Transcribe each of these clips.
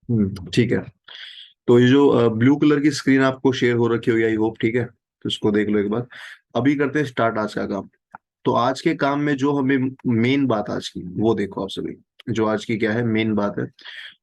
ठीक है। तो ये जो ब्लू कलर की स्क्रीन आपको शेयर हो रखी होगी, आई होप, ठीक है, तो इसको देख लो एक बार। अभी करते हैं स्टार्ट आज का काम। तो आज के काम में जो हमें मेन बात आज की वो देखो आप सभी। जो आज की क्या है मेन बात है,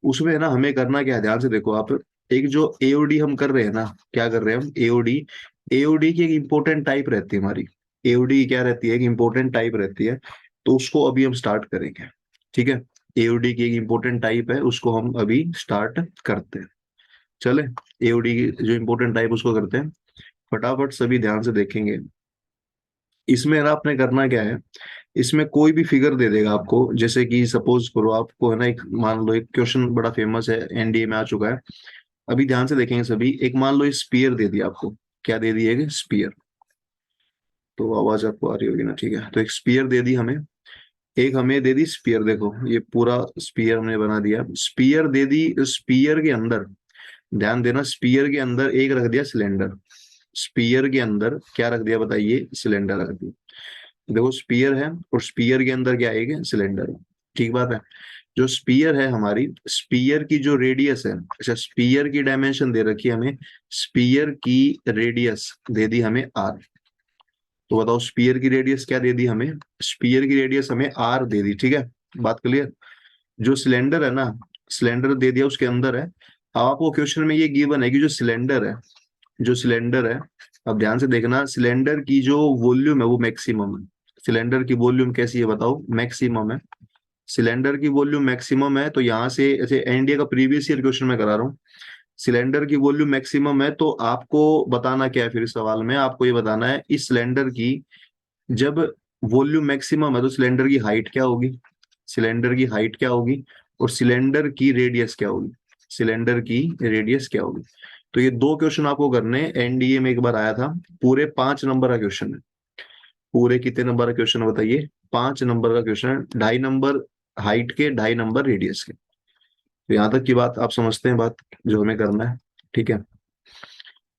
उसमें है ना हमें करना क्या है, ध्यान से देखो आप। एक जो एओडी हम कर रहे हैं ना, क्या कर रहे हैं हम, एओडी। एओडी की एक इंपॉर्टेंट टाइप रहती है हमारी। एओडी क्या रहती है, एक इंपॉर्टेंट टाइप रहती है। तो उसको अभी हम स्टार्ट करेंगे, ठीक है। एओडी की एक इंपॉर्टेंट टाइप है, उसको हम अभी स्टार्ट करते हैं। चले, एओडी की जो इंपॉर्टेंट टाइप उसको करते हैं। फटाफट सभी ध्यान से देखेंगे। इसमें ना आपने करना क्या है, इसमें कोई भी फिगर दे देगा आपको, जैसे कि सपोज करो आपको है ना, एक मान लो एक क्वेश्चन बड़ा फेमस है, एनडीए में आ चुका है। अभी ध्यान से देखेंगे सभी। एक मान लो स्पीयर दे दिया आपको। क्या दे दिए, स्पीयर। तो आवाज आपको आ रही होगी ना, ठीक है। तो एक स्पीयर दे दी हमें। एक हमें दे दी स्पीयर, देखो ये पूरा स्पीयर हमने बना दिया। स्पीयर दे दी। स्पीयर के अंदर ध्यान देना, स्पीयर के अंदर एक रख दिया सिलेंडर। स्पीयर के अंदर क्या रख दिया बताइए, सिलेंडर रख दिया। देखो स्पीयर है और स्पीयर के अंदर क्या है, सिलेंडर है। ठीक बात है। जो स्पीयर है हमारी, स्पीयर की जो रेडियस है, अच्छा स्पीयर की डायमेंशन दे रखी है हमें। स्पीयर की रेडियस दे दी हमें आर। तो बताओ स्पीयर की रेडियस क्या दे दी हमें, स्पीयर की रेडियस हमें आर दे दी, ठीक है। बात क्लियर। जो सिलेंडर है ना, सिलेंडर दे दिया उसके अंदर है। अब आपको क्वेश्चन में ये गिवन है कि जो सिलेंडर है, जो सिलेंडर है, अब ध्यान से देखना, सिलेंडर की जो वॉल्यूम है वो मैक्सिमम है। सिलेंडर की वॉल्यूम कैसी है बताओ, मैक्सिमम है। सिलेंडर की वॉल्यूम मैक्सिमम है, तो यहाँ से ऐसे एनडीए का प्रीवियस ईयर क्वेश्चन मैं करा रहा हूँ। सिलेंडर की वॉल्यूम मैक्सिमम है, तो आपको बताना क्या है, फिर इस सवाल में आपको ये बताना है इस सिलेंडर की, जब वॉल्यूम मैक्सिमम है तो सिलेंडर की हाइट क्या होगी, सिलेंडर की हाइट क्या होगी, और सिलेंडर की रेडियस क्या होगी, सिलेंडर की रेडियस क्या होगी। तो ये दो क्वेश्चन आपको करने हैं, एनडीए में एक बार आया था। पूरे 5 नंबर का क्वेश्चन है। पूरे कितने नंबर का क्वेश्चन है बताइए, 5 नंबर का क्वेश्चन है। 2.5 नंबर हाइट के, 2.5 नंबर रेडियस के। तो यहाँ तक की बात आप समझते हैं, बात जो हमें करना है, ठीक है।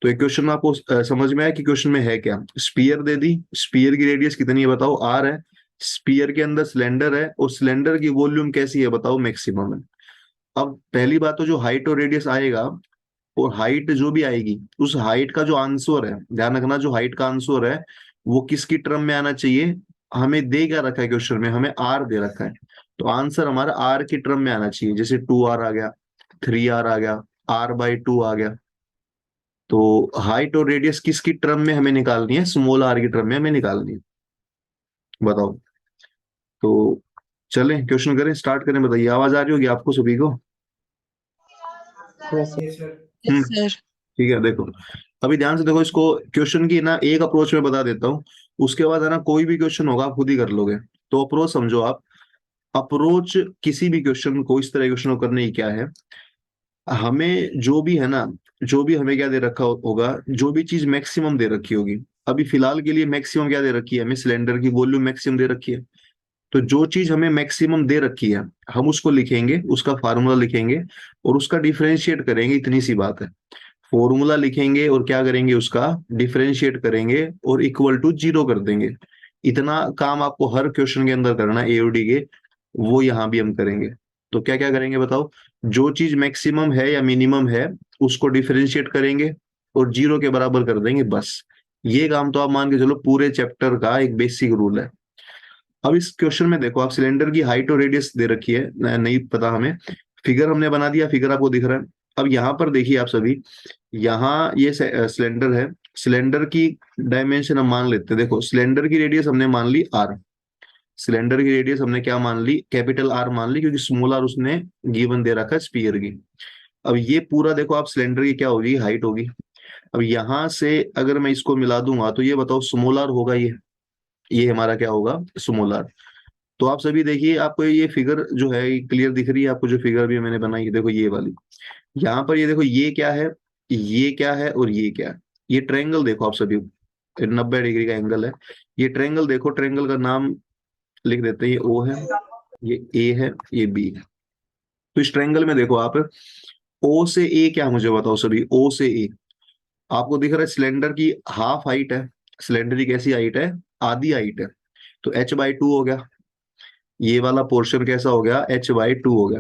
तो एक क्वेश्चन आपको समझ में आया कि क्वेश्चन में है क्या। स्पीयर दे दी, स्पीयर की रेडियस कितनी है बताओ, आर है। स्पीयर के अंदर सिलेंडर है और सिलेंडर की वॉल्यूम कैसी है बताओ, मैक्सिमम है। अब पहली बात तो जो हाइट और रेडियस आएगा, और हाइट जो भी आएगी, उस हाइट का जो आंसर है, ध्यान रखना, जो हाइट का आंसर है वो किसकी टर्म में आना चाहिए। हमें दे क्या रखा है क्वेश्चन में, हमें आर दे रखा है। तो आंसर हमारा आर की टर्म में आना चाहिए, जैसे 2R आ गया, 3R आ गया, R/2 आ गया। तो हाइट और रेडियस किसकी टर्म में हमें निकालनी है, स्मॉल आर की टर्म में हमें निकालनी है। बताओ। तो चलें क्वेश्चन करें, स्टार्ट करें, बताइए। आवाज आ रही होगी आपको सभी को। Yes sir. Hmm. Yes sir. ठीक है, देखो। अभी ध्यान से देखो, इसको क्वेश्चन की ना एक अप्रोच में बता देता हूँ। उसके बाद है ना कोई भी क्वेश्चन होगा आप खुद ही कर लोगे। तो अप्रोच समझो आप। अप्रोच किसी भी क्वेश्चन को, इस तरह क्वेश्चन को करने की क्या है, हमें जो भी है ना, जो भी हमें क्या दे रखा होगा, जो भी चीज मैक्सिमम दे रखी होगी। अभी फिलहाल के लिए मैक्सिमम क्या दे रखी है हमें, सिलेंडर की वॉल्यूम मैक्सिमम दे रखी है। तो जो चीज हमें मैक्सिमम दे रखी है, हम उसको लिखेंगे, उसका फार्मूला लिखेंगे, और उसका डिफरेंशिएट करेंगे, इतनी सी बात है। फॉर्मूला लिखेंगे और क्या करेंगे, उसका डिफरेंशिएट करेंगे और इक्वल टू जीरो कर देंगे। इतना काम आपको हर क्वेश्चन के अंदर करना है एओडी के। वो यहाँ भी हम करेंगे। तो क्या क्या करेंगे बताओ। जो चीज मैक्सिमम है या मिनिमम है, उसको डिफरेंशिएट करेंगे और जीरो के बराबर कर देंगे, बस। ये काम तो आप मान के चलो पूरे चैप्टर का एक बेसिक रूल है। अब इस क्वेश्चन में देखो आप, सिलेंडर की हाइट और रेडियस दे रखी है, नहीं पता हमें। फिगर हमने बना दिया, फिगर आपको दिख रहा है। अब यहाँ पर देखिए आप सभी, यहाँ ये सिलेंडर है। सिलेंडर की डायमेंशन हम मान लेते हैं, देखो सिलेंडर की रेडियस हमने मान ली आर। सिलेंडर की रेडियस हमने क्या मान ली, कैपिटल आर मान ली, क्योंकि स्मॉल आर उसने गिवन दे रखा है स्पीयर की। अब ये पूरा देखो आप, सिलेंडर की क्या होगी, हाइट होगी। अब यहाँ से अगर मैं इसको मिला दूंगा तो ये बताओ स्मॉल आर होगा ये हमारा क्या होगा, स्मॉल आर। तो आप सभी देखिए, आपको ये फिगर जो है क्लियर दिख रही है आपको, जो फिगर भी मैंने बनाई है, देखो ये वाली। यहाँ पर ये देखो, ये क्या है, ये क्या है और ये क्या है। ये ट्रायंगल देखो आप सभी, 90 डिग्री का एंगल है। ये ट्रायंगल देखो, ट्रायंगल का नाम लिख देते हैं, ये ओ है, ये ए है, ये बी है। तो इस ट्रायंगल में देखो आप, ओ से ए क्या है मुझे बताओ सभी, ओ से ए। आपको दिख रहा है सिलेंडर की हाफ हाइट है। सिलेंडर की कैसी हाइट है, आधी हाइट है। तो H/2 हो गया। ये वाला पोर्शन कैसा हो गया, H/2 हो गया।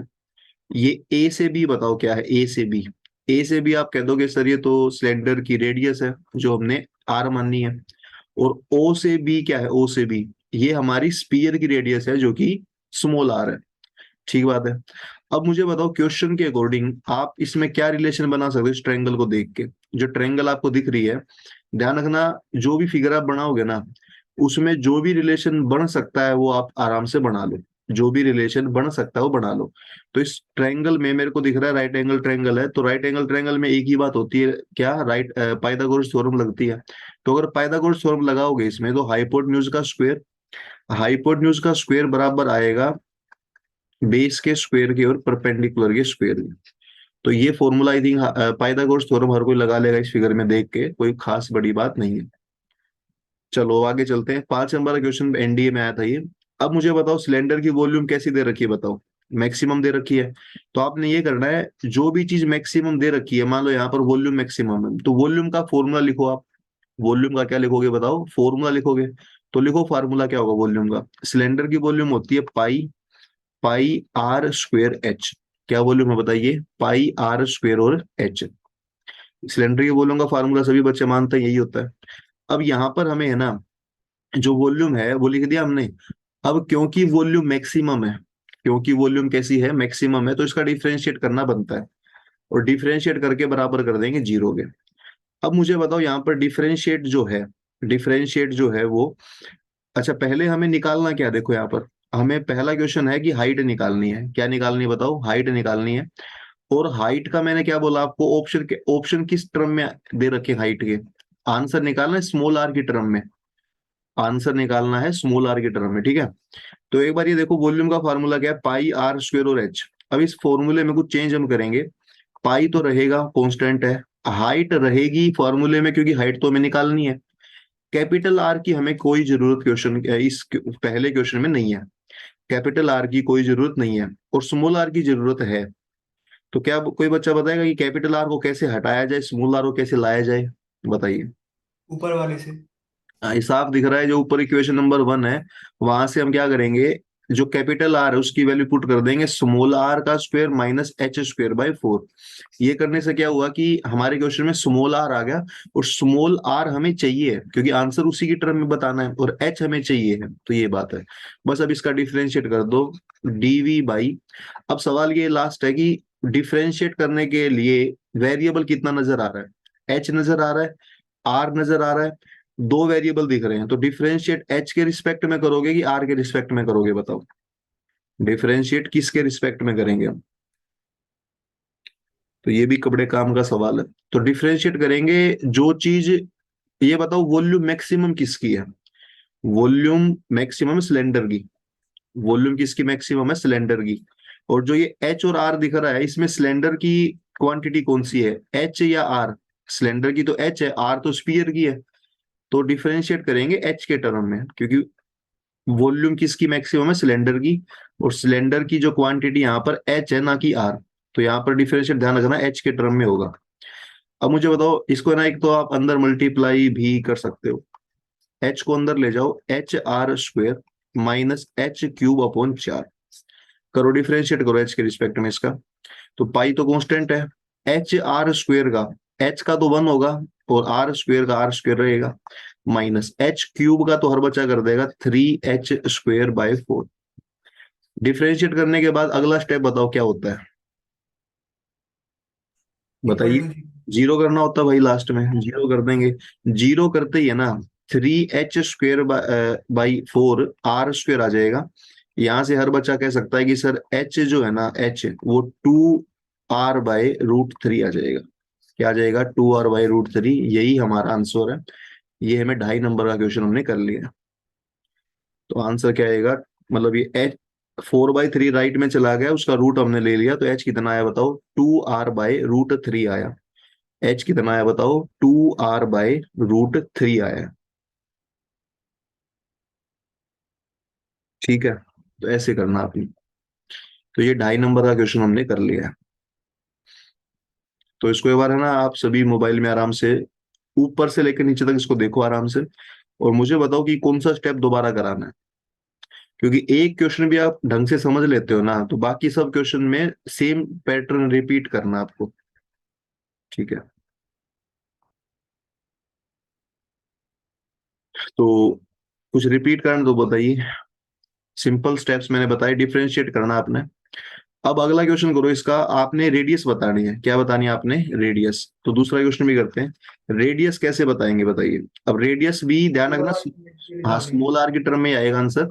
ये ए से बी बताओ क्या है, ए से बी। ए से बी आप कह दोगे सर ये तो सिलेंडर की रेडियस है जो हमने आर माननी है। और ओ से बी क्या है, ओ से बी ये हमारी स्पीयर की रेडियस है जो कि स्मॉल आर है। ठीक बात है। अब मुझे बताओ क्वेश्चन के अकॉर्डिंग आप इसमें क्या रिलेशन बना सकते हो इस ट्रायंगल को देख के। जो ट्रायंगल आपको दिख रही है, ध्यान रखना, जो भी फिगर आप बनाओगे ना उसमें जो भी रिलेशन बन सकता है वो आप आराम से बना लो। जो भी रिलेशन बन सकता है वो बना लो। तो इस ट्रायंगल में मेरे को दिख रहा है राइट एंगल ट्रायंगल है, तो राइट एंगल ट्रायंगल में एक ही बात होती है क्या, राइट पाइथागोरस थ्योरम लगती है। तो अगर पाइथागोरस थ्योरम लगाओगे इसमें तो हाइपोटेन्यूज का स्क्वायर, हाइपोटेन्यूज का स्क्वायर बराबर आएगा बेस के स्क्वायर के और परपेंडिकुलर के स्क्वायर के। तो ये formula I think Pythagoras theorem हर कोई लगा लेगा इस फिगर में देख के, कोई खास बड़ी बात नहीं है। चलो आगे चलते हैं, 5 नंबर का क्वेश्चन एनडीए में आया था ये। अब मुझे बताओ सिलेंडर की वॉल्यूम कैसी दे रखी है बताओ। मैक्सिमम दे रखी है। तो आपने ये करना है, जो भी चीज मैक्सिमम दे रखी है, मान लो यहाँ पर वॉल्यूम मैक्सिमम है तो वॉल्यूम का फॉर्मूला लिखो आप। वॉल्यूम का क्या लिखोगे बताओ, फॉर्मूला लिखोगे। तो लिखो फार्मूला क्या होगा वॉल्यूम का। सिलेंडर की वॉल्यूम होती है पाई, पाई आर स्क्वेयर एच। क्या वॉल्यूम है बताइए, पाई आर स्क्वेयर और एच। सिलेंडर की वॉल्यूम का फार्मूला सभी बच्चे मानते हैं यही होता है। अब यहाँ पर हमें है ना, जो वॉल्यूम है वो लिख दिया हमने। अब क्योंकि वॉल्यूम मैक्सिमम है, क्योंकि वॉल्यूम कैसी है, मैक्सिमम है, तो इसका डिफरेंशिएट करना बनता है। और डिफरेंशिएट करके बराबर कर देंगे जीरो के। अब मुझे बताओ यहाँ पर डिफरेंशिएट जो है, डिफरेंशिएट जो है वो, अच्छा पहले हमें निकालना क्या, देखो यहाँ पर हमें पहला क्वेश्चन है कि हाइट निकालनी है। क्या निकालनी है बताओ, हाइट निकालनी है। और हाइट का मैंने क्या बोला आपको, ऑप्शन के, ऑप्शन किस टर्म में दे रखे हाइट के। आंसर निकालना है स्मॉल आर की टर्म में, आंसर निकालना है स्मॉल आर की टर्म में, ठीक है। तो एक बार ये देखो वॉल्यूम का फार्मूला क्या है, पाई आर स्क्वायर और एच। अब इस फॉर्मूले में कुछ चेंज हम करेंगे। पाई तो रहेगा कांस्टेंट है, हाइट रहेगी फॉर्मूले में क्योंकि हाइट तो हमें निकालनी है। कैपिटल आर की हमें कोई जरूरत क्वेश्चन इस पहले क्वेश्चन में नहीं है। कैपिटल आर की कोई जरूरत नहीं है और स्मॉल आर की जरूरत है। तो क्या कोई बच्चा बताएगा कि कैपिटल आर को कैसे हटाया जाए, स्मॉल आर को कैसे लाया जाए, बताइए। ऊपर वाले से। साफ दिख रहा है, जो ऊपर इक्वेशन नंबर 1 है वहां से हम क्या करेंगे, जो कैपिटल आर है उसकी वैल्यू पुट कर देंगे स्मॉल आर का square minus H square by 4। ये करने से क्या हुआ कि हमारे क्वेश्चन में स्मॉल आर आ गया। और स्मॉल आर हमें चाहिए है क्योंकि आंसर उसी की टर्म में बताना है, और एच हमें चाहिए है, तो ये बात है। बस अब इसका डिफरेंशिएट कर दो, डीवी बाई। अब सवाल ये लास्ट है कि डिफरेंशिएट करने के लिए वेरिएबल कितना नजर आ रहा है, एच नजर आ रहा है, आर नजर आ रहा है। दो वेरिएबल दिख रहे हैं, तो डिफरेंशिएट एच के रिस्पेक्ट में करोगे कि आर के रिस्पेक्ट में करोगे बताओ। डिफरेंशिएट किसके रिस्पेक्ट में करेंगे हम, तो ये भी कबड़े काम का सवाल है। तो डिफरेंशिएट करेंगे जो चीज, ये बताओ वॉल्यूम मैक्सिमम किसकी है। वॉल्यूम मैक्सिमम सिलेंडर की, वॉल्यूम किसकी मैक्सिमम है, सिलेंडर की। और जो ये एच और आर दिख रहा है इसमें सिलेंडर की क्वांटिटी कौन सी है, एच या आर। सिलेंडर की तो एच है, आर तो स्पीयर की है। तो डिफरेंशिएट करेंगे एच के टर्म में क्योंकि वॉल्यूम किसकी मैक्सिमम है, सिलेंडर की। और सिलेंडर की जो क्वांटिटी यहाँ पर एच है ना कि आर। तो यहाँ पर डिफरेंशिएट ध्यान रखना एच के टर्म में होगा। अब मुझे बताओ इसको ना, एक तो आप अंदर मल्टीप्लाई भी कर सकते हो। एच को अंदर ले जाओ, H R square minus H cube upon 4। करो डिफरेंशिएट करो एच के रिस्पेक्ट में इसका। तो पाई तो कांस्टेंट है, एच आर स्क्वेयर का, एच का तो 1 होगा और आर स्क्वेयर का आर स्क्वेयर रहेगा, माइनस एच क्यूब का तो हर बच्चा कर देगा 3h² बाय 4। डिफरेंशिएट करने के बाद अगला स्टेप बताओ क्या होता है, इक्वल बताइए। टू। जीरो करना होता है भाई, लास्ट में जीरो कर देंगे। जीरो करते ही है ना 3h² बाई 4 आर स्क्वेयर आ जाएगा। यहां से हर बच्चा कह सकता है कि सर एच जो है ना, एच वो 2r/√3 आ जाएगा। क्या आ जाएगा, 2r/√3। यही हमारा आंसर है। ये हमें 2.5 नंबर का क्वेश्चन हमने कर लिया। तो आंसर क्या आएगा, मतलब ये एच 4/3 राइट में चला गया, उसका रूट हमने ले लिया, तो एच कितना आया बताओ, 2r/√3 आया। एच कितना आया बताओ, 2r/√3 आया। ठीक है, तो ऐसे करना आपने। तो ये 2.5 नंबर का क्वेश्चन हमने कर लिया है। तो इसको एक बार है ना आप सभी मोबाइल में आराम से ऊपर से लेकर नीचे तक इसको देखो आराम से। और मुझे बताओ कि कौन सा स्टेप दोबारा कराना है। क्योंकि एक क्वेश्चन भी आप ढंग से समझ लेते हो ना, तो बाकी सब क्वेश्चन में सेम पैटर्न रिपीट करना आपको, ठीक है। तो कुछ रिपीट करना तो बताइए। सिंपल स्टेप्स मैंने बताए, डिफरेंशिएट करना आपने। अब अगला क्वेश्चन करो इसका, आपने रेडियस बतानी है। क्या बतानी है आपने? रेडियस। तो दूसरा क्वेश्चन भी करते हैं, रेडियस कैसे बताएंगे बताइए। अब रेडियस भी ध्यान रखना, हाँ स्मॉल आर की टर्म में आएगा आंसर।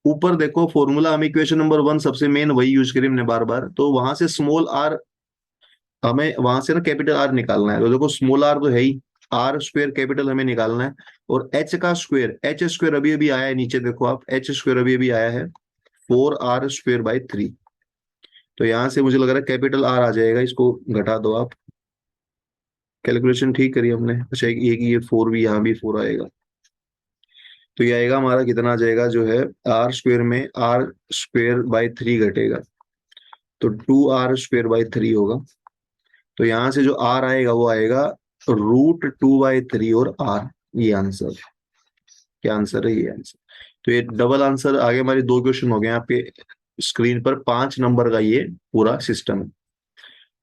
ऊपर देखो फॉर्मूला, हम इक्वेशन नंबर 1 सबसे मेन वही यूज करी हमने बार बार, तो वहां से स्मॉल आर, हमें वहां से ना कैपिटल आर निकालना है। तो देखो स्मॉल आर तो है ही, आर स्क्वायर कैपिटल हमें निकालना है। और एच का स्क्वायर, एच स्क्वायर अभी अभी आया है नीचे, देखो आप एच स्क्वायर अभी अभी आया है 4r² बाई 3। तो यहां से मुझे लग रहा है कैपिटल आर आ जाएगा, इसको घटा दो आप। कैलकुलेशन ठीक करी हमने। अच्छा ये 4 भी, यहाँ भी 4 आएगा। तो ये आएगा हमारा, कितना आ जाएगा जो है, r² में r² बाई 3 घटेगा, तो 2r² बाई 3 होगा। तो यहां से जो r आएगा वो आएगा √2/3 और r। ये आंसर, क्या आंसर है? ये आंसर। तो ये डबल आंसर आगे, हमारे दो क्वेश्चन हो गए आपके स्क्रीन पर। 5 नंबर का ये पूरा सिस्टम है,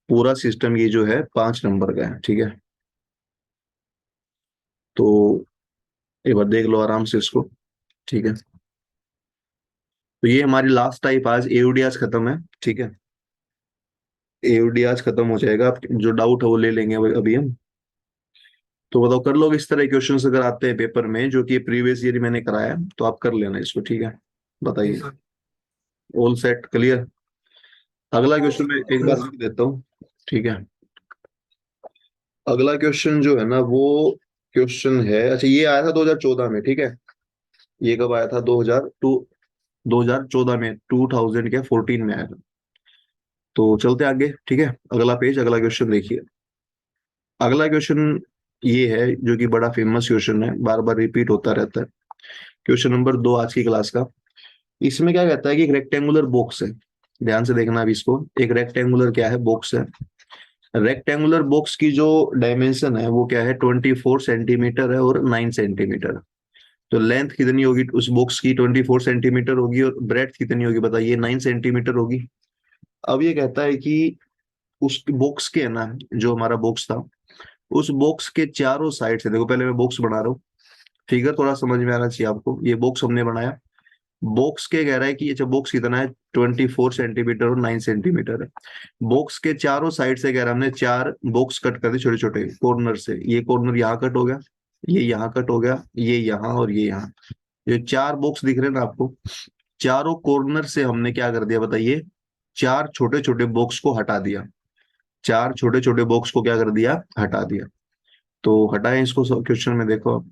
पूरा सिस्टम ये जो है 5 नंबर का है, ठीक है। तो एक बार देख लो आराम से इसको, ठीक है। तो ये हमारी लास्ट टाइप आज एओडी खत्म है, ठीक है। एओडी खत्म हो जाएगा, आप जो डाउट है वो ले लेंगे अभी हम। तो बताओ, कर लोगे इस तरह क्वेश्चंस अगर आते हैं पेपर में, जो कि प्रीवियस ईयर मैंने कराया, तो आप कर लेना इसको, ठीक है। जी बताइए। सर। All set, clear. अगला क्वेश्चन मैं एक बार लिख देता हूँ, ठीक है। अगला क्वेश्चन जो है ना, वो क्वेश्चन है, अच्छा ये आया था 2014 में, ठीक है। ये कब आया था? 2014 में, 2014 में आया था। तो चलते आगे, ठीक है। अगला पेज, अगला क्वेश्चन देखिए। अगला क्वेश्चन ये है, जो कि बड़ा फेमस क्वेश्चन है, बार बार रिपीट होता रहता है। क्वेश्चन नंबर 2 आज की क्लास का। इसमें क्या कहता है कि एक रेक्टेंगुलर बॉक्स है। ध्यान से देखना अभी इसको, एक रेक्टेंगुलर क्या है, बॉक्स है। रेक्टेंगुलर बॉक्स की जो डायमेंशन है वो क्या है, 24 सेंटीमीटर है और 9 सेंटीमीटर। तो लेंथ कितनी होगी उस बॉक्स की? 24 सेंटीमीटर होगी, और ब्रेड्थ कितनी होगी बताइए? 9 सेंटीमीटर होगी। अब ये कहता है कि उस बॉक्स के, है ना, जो हमारा बॉक्स था, उस बॉक्स के चारों साइड से, देखो पहले मैं बॉक्स बना रहा हूँ, फिगर थोड़ा समझ में आना चाहिए आपको। ये बॉक्स हमने बनाया, बॉक्स के कह रहा है कि अच्छा बॉक्स कितना है, 24 सेंटीमीटर और 9 सेंटीमीटर है। बॉक्स के चारों साइड से कह रहा है, हमने 4 बॉक्स कट कर दिए छोटे छोटे कॉर्नर से। ये कॉर्नर यहाँ कट हो गया, ये यहाँ कट हो गया, ये यहाँ और ये यहाँ। ये 4 बॉक्स दिख रहे हैं ना आपको, चारों कॉर्नर से हमने क्या कर दिया बताइए, 4 छोटे छोटे बॉक्स को हटा दिया। 4 छोटे छोटे बॉक्स को क्या कर दिया, हटा दिया। तो हटाएं इसको क्वेश्चन में, देखो आप।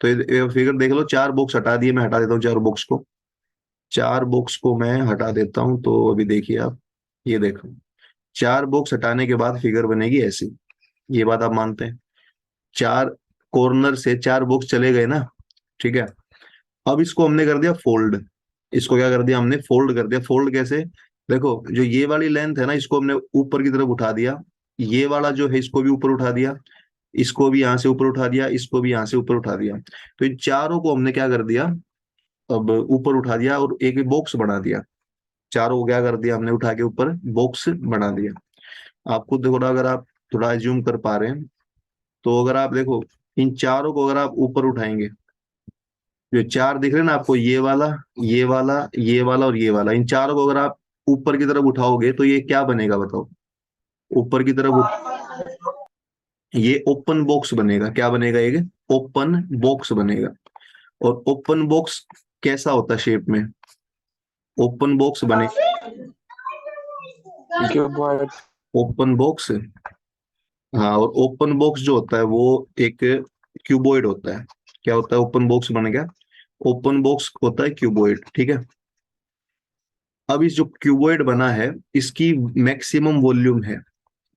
तो ये फिगर देख लो, 4 बॉक्स हटा दिए, मैं हटा देता हूँ 4 बॉक्स को। 4 बॉक्स को मैं हटा देता हूं, तो अभी देखिए आप, ये देखो 4 बॉक्स हटाने के बाद फिगर बनेगी ऐसी। ये बात आप मानते हैं? 4 कॉर्नर से 4 बॉक्स चले गए ना, ठीक है। अब इसको हमने कर दिया फोल्ड। इसको क्या कर दिया हमने, फोल्ड कर दिया। फोल्ड कैसे? देखो जो ये वाली लेंथ है ना, इसको हमने ऊपर की तरफ उठा दिया। ये वाला जो है इसको भी ऊपर उठा दिया, इसको भी यहाँ से ऊपर उठा दिया, इसको भी यहाँ से ऊपर उठा दिया। तो इन चारों को हमने क्या कर दिया, अब ऊपर उठा दिया और एक बॉक्स बना दिया। चारों को क्या कर दिया हमने, उठा के ऊपर बॉक्स बना दिया। आपको देखो ना, अगर आप थोड़ा एज्यूम कर पा रहे हैं, तो अगर आप देखो इन चारों को अगर आप ऊपर उठाएंगे, जो 4 दिख रहे हैं ना आपको, ये वाला, ये वाला, ये वाला और ये वाला, इन चारों को अगर आप ऊपर की तरफ उठाओगे तो ये क्या बनेगा बताओ? ऊपर की तरफ ये ओपन बॉक्स बनेगा। क्या बनेगा? ये ओपन बॉक्स बनेगा। और ओपन बॉक्स कैसा होता है शेप में? ओपन बॉक्स बने, क्यूबॉइड। ओपन बॉक्स, हाँ। और ओपन बॉक्स जो होता है वो एक क्यूबॉइड होता है। क्या होता है? ओपन बॉक्स बन गया, ओपन बॉक्स होता है क्यूबॉइड, ठीक है। अब इस जो क्यूबॉइड बना है, इसकी मैक्सिमम वॉल्यूम है।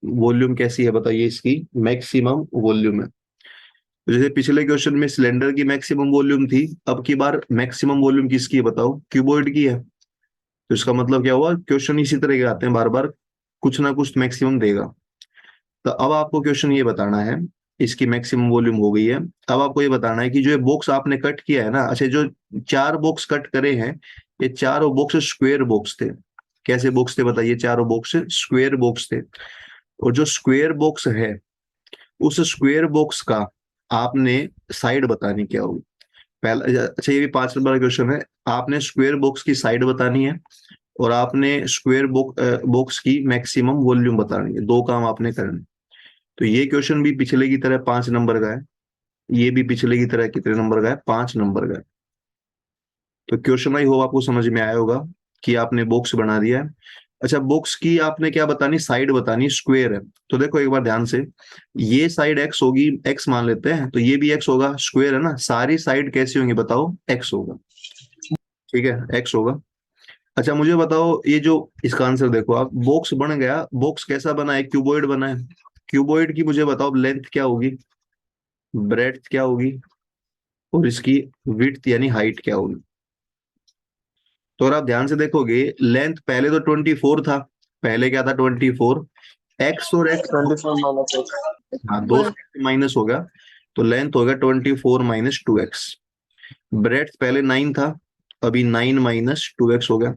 वॉल्यूम कैसी है बताइए? इसकी मैक्सिमम वॉल्यूम है। तो जैसे पिछले क्वेश्चन में सिलेंडर की मैक्सिमम वॉल्यूम थी, अब की बार मैक्सिमम वॉल्यूम किसकी है बताओ? क्यूबॉइड की है। तो इसका मतलब क्या हुआ, क्वेश्चन इसी तरह के आते हैं बार बार, कुछ ना कुछ मैक्सिमम देगा। तो अब आपको क्वेश्चन ये बताना है इसकी मैक्सिमम वॉल्यूम हो गई है। अब आपको ये बताना है कि जो ये बॉक्स आपने कट किया है ना, अच्छा जो 4 बॉक्स कट करे हैं, ये चारों बॉक्स स्क्वायर बॉक्स थे। कैसे बॉक्स थे बताइए? चारों बॉक्स स्क्वायर बॉक्स थे। और जो स्क्वायर बॉक्स है, उस स्क्वायर बॉक्स का आपने साइड बतानी क्या होगी। पहला, अच्छा ये भी 5 नंबर का क्वेश्चन है। आपने स्क्वायर बॉक्स की साइड बतानी है और आपने स्क्वायर बॉक्स की मैक्सिमम वॉल्यूम बतानी है। 2 काम आपने करने। तो ये क्वेश्चन भी पिछले की तरह 5 नंबर का है। ये भी पिछले की तरह कितने नंबर का है? 5 नंबर का है। तो क्वेश्चन आई होप आपको समझ में आया होगा कि आपने बॉक्स बना दिया है। अच्छा, बॉक्स की आपने क्या बतानी? साइड बतानी। स्क्वायर है तो देखो एक बार ध्यान से, ये साइड एक्स होगी, एक्स मान लेते हैं, तो ये भी एक्स होगा। स्क्वायर है ना, सारी साइड कैसी होंगी बताओ? एक्स होगा। ठीक है, एक्स होगा। अच्छा मुझे बताओ, ये जो इसका आंसर देखो आप, बॉक्स बन गया। बॉक्स कैसा बना है? क्यूबॉइड बना है। क्यूबॉइड की मुझे बताओ लेंथ क्या होगी, ब्रेड्थ क्या होगी, और इसकी विड्थ यानी हाइट क्या होगी। तो अगर आप ध्यान से देखोगे, लेंथ पहले तो 24 था। पहले क्या था? 24। एक्स और एक्स, 24 - x। हाँ, दो माइनस हो गया, तो लेंथ हो गया 24 - 2x। ब्रेड्थ पहले 9 था, अभी 9 - 2x हो गया।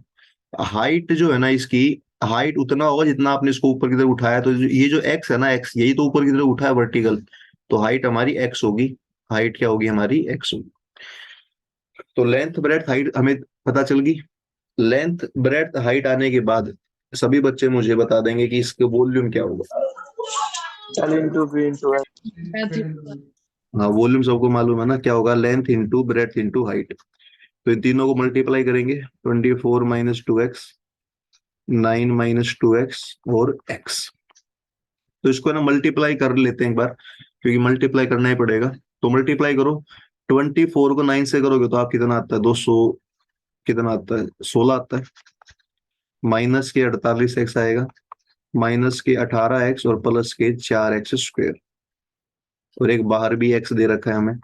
हाइट जो है ना इसकी, हाइट उतना होगा जितना आपने इसको ऊपर की तरफ उठाया। तो ये जो एक्स है ना, एक्स यही तो ऊपर की तरफ उठाया वर्टिकल, तो हाइट हमारी एक्स होगी। हाइट क्या होगी हमारी? एक्स होगी। तो लेंथ ब्रेड्थ हाइट हमें पता चल गई। लेंथ ब्रेड्थ हाइट आने के बाद सभी बच्चे मुझे बता देंगे कि इसका वॉल्यूम क्या होगा। L into V into X। हाँ, वॉल्यूम सबको मालूम है ना क्या होगा? Length into breadth into height. तो इन तीनों को मल्टीप्लाई करेंगे, 24 - 2x, 9 - 2x और x। तो इसको है ना मल्टीप्लाई कर लेते हैं एक बार, क्योंकि मल्टीप्लाई करना ही पड़ेगा। तो मल्टीप्लाई करो, 24 को 9 से करोगे तो आप कितना आता है? 200। कितना आता है? 16 आता है। माइनस के 48x आएगा, माइनस के 18x और प्लस के 4x²। और एक बाहर भी x दे रखा है हमें।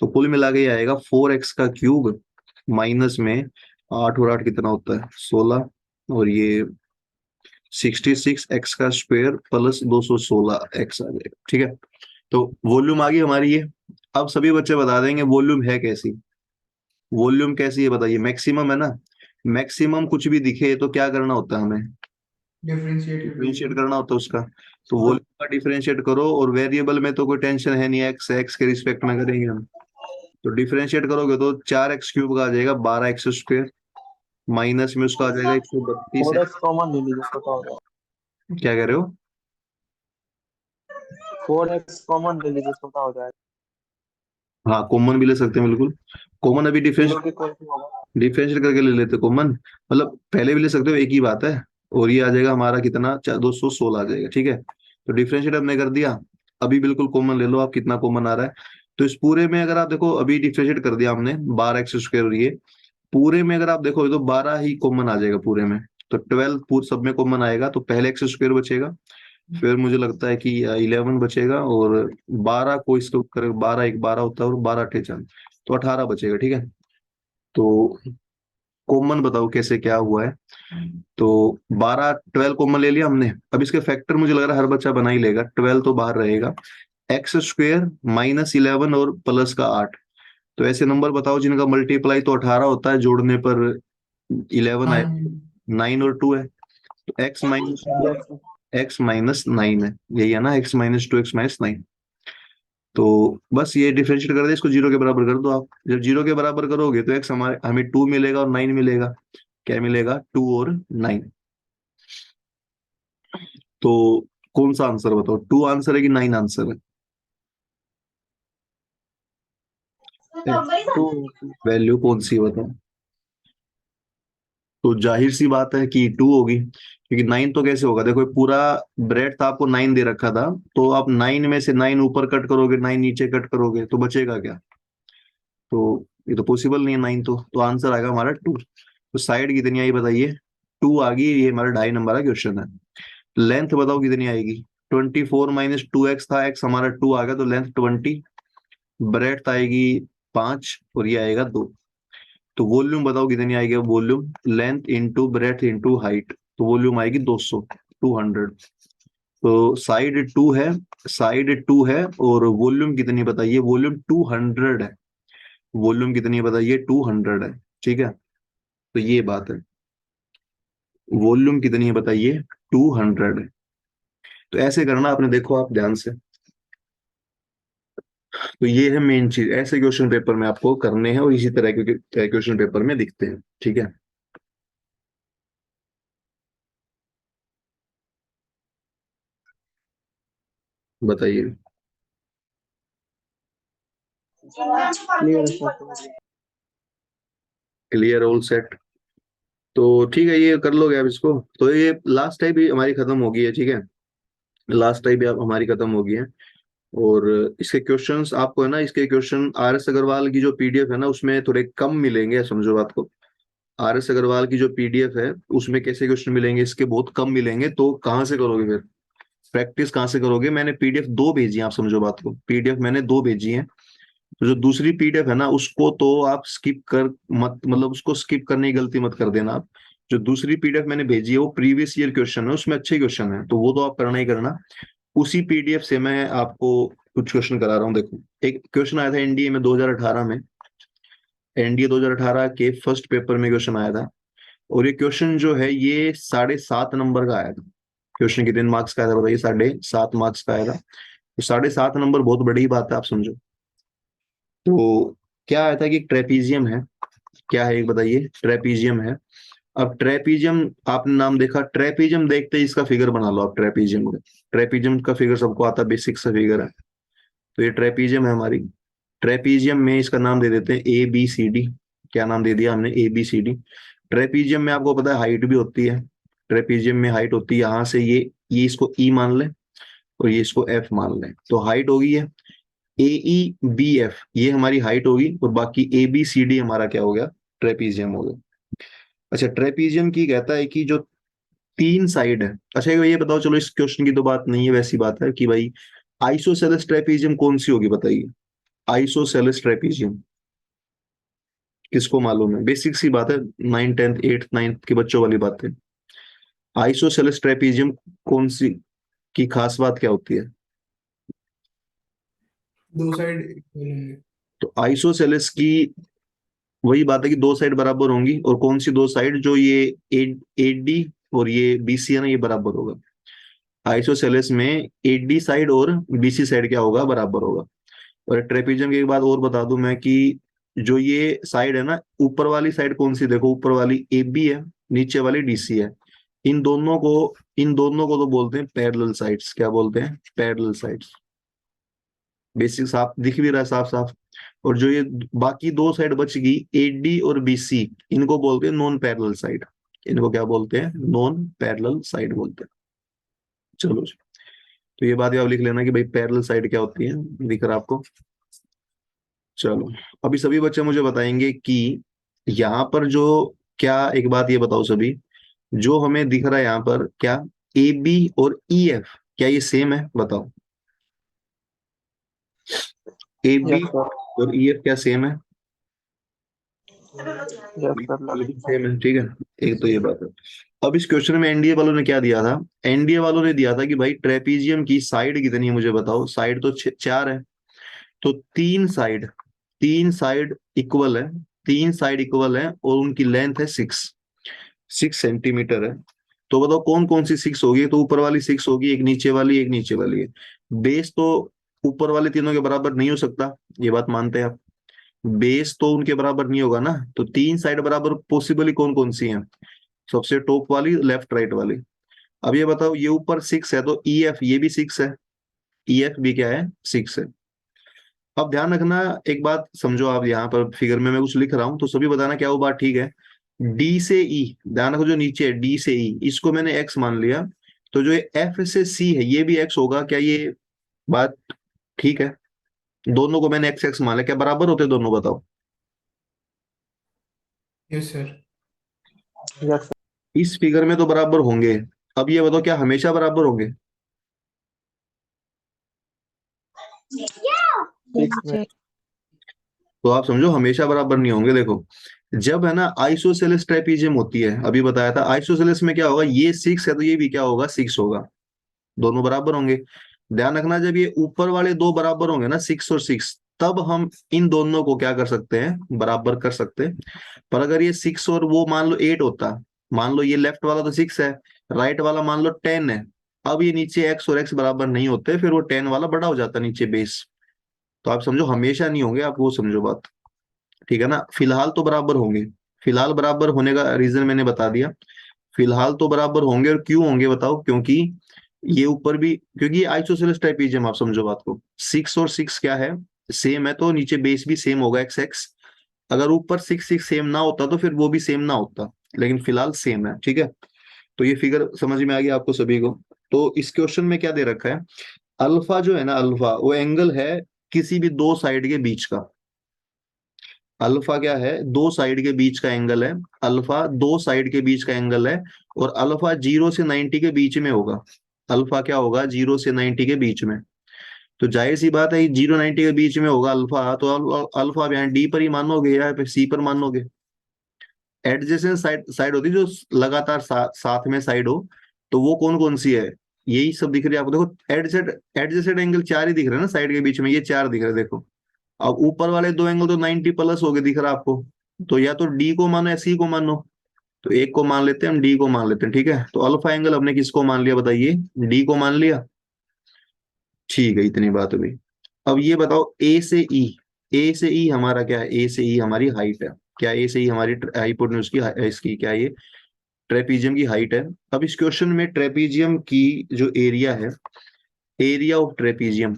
तो कुल मिला के ये आएगा 4x का क्यूब, माइनस में 8 और 8 कितना होता है? 16। और ये 66x² प्लस 216x आ जाएगा। ठीक है, तो वॉल्यूम आ गई हमारी ये। अब सभी बच्चे बता देंगे वॉल्यूम है कैसी। वॉल्यूम कैसी है बताइए? मैक्सिमम है ना। मैक्सिमम कुछ भी दिखे तो क्या करना होता है हमें? डिफरेंशिएट करना होता है उसका। तो वॉल्यूम का डिफरेंशिएट करो, और वेरिएबल में तो कोई टेंशन है नहीं, एक्स एक्स के रिस्पेक्ट में करेंगे हम। तो डिफरेंशिएट करोगे तो 4x³ का आ जाएगा 12x², माइनस में उसका आ जाएगा 132। 4x कॉमन ले लीजिए, छोटा हो जाएगा। क्या कह रहे हो? 4x कॉमन ले लीजिए, छोटा हो जाएगा। हाँ, कॉमन भी ले सकते हैं बिल्कुल। कॉमन अभी डिफरेंस जीरो के इक्वल टू होगा। डिफरेंशिएट करके ले लेते कॉमन, मतलब पहले भी ले सकते हो, एक ही बात है। और ये आ जाएगा हमारा कितना? 216 आ जाएगा। ठीक है, तो डिफरेंशिएट हमने कर दिया। अभी बिल्कुल कॉमन ले लो आप, कितना कॉमन आ रहा है। तो इस पूरे में अगर आप देखो, अभी डिफरेंशिएट कर दिया हमने 12x²। ये पूरे में अगर आप देखो तो 12 ही कॉमन आ जाएगा पूरे में। तो 12 पूरे सब में कॉमन आएगा, तो पहले x² बचेगा, फिर मुझे लगता है कि 11 बचेगा, और 12 को इसको कर, 12 एक 12 होता है, और 12 × 8 = तो 18 बचेगा। ठीक है, तो कॉमन बताओ कैसे क्या हुआ है। तो 12 कॉमन ले लिया हमने। अब इसके फैक्टर मुझे लग रहा है हर बच्चा बना ही लेगा। 12 तो बाहर रहेगा, x² -11 और प्लस का 8। तो ऐसे नंबर बताओ जिनका मल्टीप्लाई तो 18 होता है, जोड़ने पर 11 आए। 9 और 2 है, तो Yes। x-9 है। यही है ना, x-2 x-9। तो बस ये डिफरेंशिएट कर दे, इसको 0 के बराबर कर दो आप। जब 0 के बराबर करोगे तो x हमारे हमें 2 मिलेगा और 9 मिलेगा। क्या मिलेगा? 2 और 9। तो कौन सा आंसर बताओ? 2 आंसर है कि 9 आंसर है? 2। वैल्यू कौन सी है बताओ? तो जाहिर सी बात है कि 2 होगी, क्योंकि 9 तो कैसे होगा? देखो पूरा ब्रेड था, आपको 9 दे रखा था, तो आप 9 में से 9 ऊपर कट करोगे, 9 नीचे कट करोगे, तो बचेगा क्या? तो ये तो पॉसिबल नहीं है 9, तो आंसर आएगा हमारा 2। तो साइड कितनी आई बताइए? 2 आ गई। ये हमारा 2.5 नंबर का क्वेश्चन है। लेंथ बताओ कितनी आएगी? 24 - 2x था, x हमारा 2 आ गया, तो लेंथ 20। ब्रेड्थ आएगी 5, और ये आएगा 2। तो वॉल्यूम बताओ कितनी आएगी? Volume length into breadth into height, तो वॉल्यूम आएगी 200, 200। तो साइड 2 है और वॉल्यूम कितनी बताइए, वॉल्यूम 200 है। वॉल्यूम कितनी बताइए, 200 है। ठीक है, तो ये बात है, वॉल्यूम कितनी है बताइए, 200 है। तो ऐसे करना आपने, देखो आप ध्यान से। तो ये है मेन चीज, ऐसे क्वेश्चन पेपर में आपको करने हैं और इसी तरह के क्वेश्चन पेपर में दिखते हैं। ठीक है, बताइए। क्लियर है सर। Clear, all set. तो ठीक है, ये कर लोगे आप इसको। तो ये लास्ट टाइम भी हमारी खत्म हो गई है। ठीक है, लास्ट टाइम भी आप हमारी खत्म हो गई है। और इसके क्वेश्चंस आपको है ना, इसके क्वेश्चन आर एस अग्रवाल की जो पीडीएफ है ना, उसमें थोड़े कम मिलेंगे, समझो बात को। आर एस अग्रवाल की जो पीडीएफ है उसमें कैसे क्वेश्चन मिलेंगे, इसके बहुत कम मिलेंगे। तो कहाँ से करोगे फिर, प्रैक्टिस कहाँ से करोगे। मैंने पीडीएफ 2 भेजी है, आप समझो बात को, पीडीएफ मैंने 2 भेजी है। तो जो दूसरी पीडीएफ है ना, उसको तो आप स्किप कर मत, मतलब उसको स्किप करने की गलती मत कर देना आप। जो दूसरी पीडीएफ मैंने भेजी है वो प्रीवियस ईयर क्वेश्चन है, उसमें अच्छे क्वेश्चन है, तो वो तो आप करना ही करना। उसी पीडीएफ से मैं आपको कुछ क्वेश्चन करा रहा हूँ। देखो, एक क्वेश्चन आया था एनडीए में 2018 में, एनडीए 2018 के फर्स्ट पेपर में क्वेश्चन आया था। और ये क्वेश्चन जो है ये 7.5 नंबर का आया था। क्वेश्चन कितने मार्क्स का आया था बताइए, 7.5 मार्क्स का आया था। तो 7.5 नंबर बहुत बड़ी बात है, आप समझो। तो क्या आया था कि ट्रेपीजियम है, क्या है एक बताइए, ट्रेपीजियम है। अब ट्रेपीजियम आपने नाम देखा, ट्रेपीजियम देखते ही इसका फिगर बना लो आप। ट्रेपीजियम का, ट्रेपीजियम का फिगर सबको आता है, बेसिक सा फिगर है। तो ये ट्रेपीजियम है हमारी। ट्रेपीजियम में इसका नाम दे देते हैं ABCD। क्या नाम दे दिया हमने, ABCD। ट्रेपीजियम में आपको पता है हाइट भी होती है। ट्रेपीजियम में हाइट होती है, यहाँ से ये इसको E मान लें और ये इसको F मान लें, तो हाइट होगी है AEBF, ये हमारी हाइट होगी। और बाकी ABCD हमारा क्या हो गया, ट्रेपीजियम हो गया। अच्छा, ट्रेपीजियम की कहता है कि जो 3 साइड है। अच्छा ये बताओ, चलो इस क्वेश्चन की तो बात नहीं है, वैसी बात है कि भाई आइसोसेलेस ट्रेपीजियम कौन सी होगी बताइए। आइसोसेलेस ट्रेपीजियम किसको मालूम है, बेसिक सी बात है, 9th 10th 8th 9th के बच्चों वाली बात है। आइसोसेलेस ट्रेपीजियम कौन सी की खास बात क्या होती है। दो साइड इक्वल होंगे। तो आइसोसेलेस की वही बात है कि 2 साइड बराबर होंगी। और कौन सी 2 साइड, जो ये AD और ये BC है ना, ये बराबर होगा। आइसोसेलेस में AD साइड और BC साइड क्या होगा, बराबर होगा। और ट्रेपीजियम की एक बात और बता दूं मैं कि जो ये साइड है ना, ऊपर वाली साइड कौन सी, देखो ऊपर वाली AB है, नीचे वाली DC है। इन दोनों को तो बोलते हैं पैरेलल साइड्स। क्या बोलते हैं, पैरेलल साइड्स। बेसिक साफ दिख भी रहा है, साफ साफ। और जो ये बाकी 2 साइड बच गई, AD और BC, इनको बोलते हैं नॉन पैरेलल साइड। इनको क्या बोलते हैं, नॉन पैरेलल साइड बोलते हैं। चलो जी। तो ये बात आप लिख लेना कि भाई पैरेलल साइड क्या होती है, दिख रहा है आपको। चलो, अभी सभी बच्चे मुझे बताएंगे कि यहाँ पर जो, क्या एक बात ये बताओ सभी, जो हमें दिख रहा है यहाँ पर, क्या AB और EF क्या ये सेम है, बताओ। AB yes sir. और EF क्या सेम है, यस सर, लग सेम है। ठीक है, एक तो ये बात है। अब इस क्वेश्चन में एनडीए वालों ने क्या दिया था, एनडीए वालों ने दिया था कि भाई ट्रेपीजियम की साइड कितनी है मुझे बताओ। साइड तो 4 है, तो 3 साइड इक्वल है। 3 साइड इक्वल है और उनकी लेंथ है 6 सेंटीमीटर है। तो बताओ कौन कौन सी 6 होगी। तो ऊपर वाली 6 होगी, एक नीचे वाली है। बेस तो ऊपर वाले तीनों के बराबर नहीं हो सकता, ये बात मानते हैं आप। बेस तो उनके बराबर नहीं होगा ना, तो 3 साइड बराबर पॉसिबली कौन कौन सी हैं, सबसे टॉप वाली, लेफ्ट राइट वाली। अब ये बताओ, ये ऊपर 6 है तो EF ये भी 6 है, EF भी क्या है, 6 है। अब ध्यान रखना, एक बात समझो आप, यहाँ पर फिगर में मैं कुछ लिख रहा हूं तो सभी बताना क्या वो बात ठीक है। D से E, ध्यान रखो जो नीचे है D से E, इसको मैंने X मान लिया। तो जो ये F से C है ये भी X होगा, क्या ये बात ठीक है। दोनों को मैंने X मान लिया, क्या बराबर होते दोनों, बताओ। Yes sir. यस इस फिगर में तो बराबर होंगे। अब ये बताओ क्या हमेशा बराबर होंगे, सर। 6 में। तो आप समझो हमेशा बराबर नहीं होंगे। देखो, जब है ना आइसोसेलेस ट्रेपीजियम होती है, अभी बताया था आइसोसेलेस में क्या होगा, ये 6 है तो ये भी क्या होगा, 6 होगा। दोनों बराबर होंगे। ध्यान रखना, जब ये ऊपर वाले दो बराबर होंगे ना, 6 और 6, तब हम इन दोनों को क्या कर सकते हैं, बराबर कर सकते हैं। पर अगर ये 6 और वो मान लो 8 होता, मान लो ये लेफ्ट वाला तो 6 है, राइट वाला मान लो 10 है, अब ये नीचे एक्स और एक्स बराबर नहीं होते, फिर वो 10 वाला बड़ा हो जाता नीचे बेस। तो आप समझो हमेशा नहीं होंगे, आप वो समझो बात, ठीक है ना। फिलहाल तो बराबर होंगे, फिलहाल बराबर होने का रीजन मैंने बता दिया। फिलहाल तो बराबर होंगे, और क्यों होंगे बताओ, क्योंकि ये ऊपर भी, क्योंकि ये आइसोसेलेस ट्रापेजियम, आप समझो बात को, 6 और 6 क्या है, सेम है, तो नीचे बेस भी सेम होगा एक्स एक्स। अगर ऊपर 6 6 सेम ना होता तो फिर वो भी सेम ना होता, लेकिन फिलहाल सेम है, ठीक है। तो ये फिगर समझ में आ गया आपको सभी को। तो इस क्वेश्चन में क्या दे रखा है, अल्फा जो है ना, अल्फा वो एंगल है किसी भी दो साइड के बीच का। अल्फा क्या है, दो साइड के बीच का एंगल है। अल्फा दो साइड के बीच का एंगल है, और अल्फा 0 से 90 के बीच में होगा। अल्फा क्या होगा, 0 से 90 के बीच में। तो जाहिर सी बात है, 0 90 के बीच में होगा अल्फा, तो अल्फा आप यहाँ डी पर ही मानोगे या फिर सी पर मानोगे। एडजेसेंट साइड साइड होती है जो लगातार साथ में साइड हो, तो वो कौन कौन सी है, यही सब दिख रही है आपको। देखो एडजेसेंट एडजेसेंट एंगल चार ही दिख रहे हैं ना साइड के बीच में, ये चार दिख रहे हैं देखो। अब ऊपर वाले दो एंगल तो 90 प्लस हो गए दिख रहा है आपको। तो या तो डी को मानो या सी को मानो। तो एक को मान लेते हैं हम, डी को मान लेते हैं, ठीक है। तो अल्फा एंगल हमने किसको मान लिया बताइए, डी को मान लिया, ठीक है, इतनी बात हुई। अब ये बताओ ए से ई, ए से ई हमारा क्या है, ए से ई हमारी हाइट है। क्या ए से ई हमारी हाइपोटेन्यूज की इसकी क्या है, ये ट्रेपीजियम की हाइट है। अब इस क्वेश्चन में ट्रेपीजियम की जो एरिया है, एरिया ऑफ ट्रेपीजियम,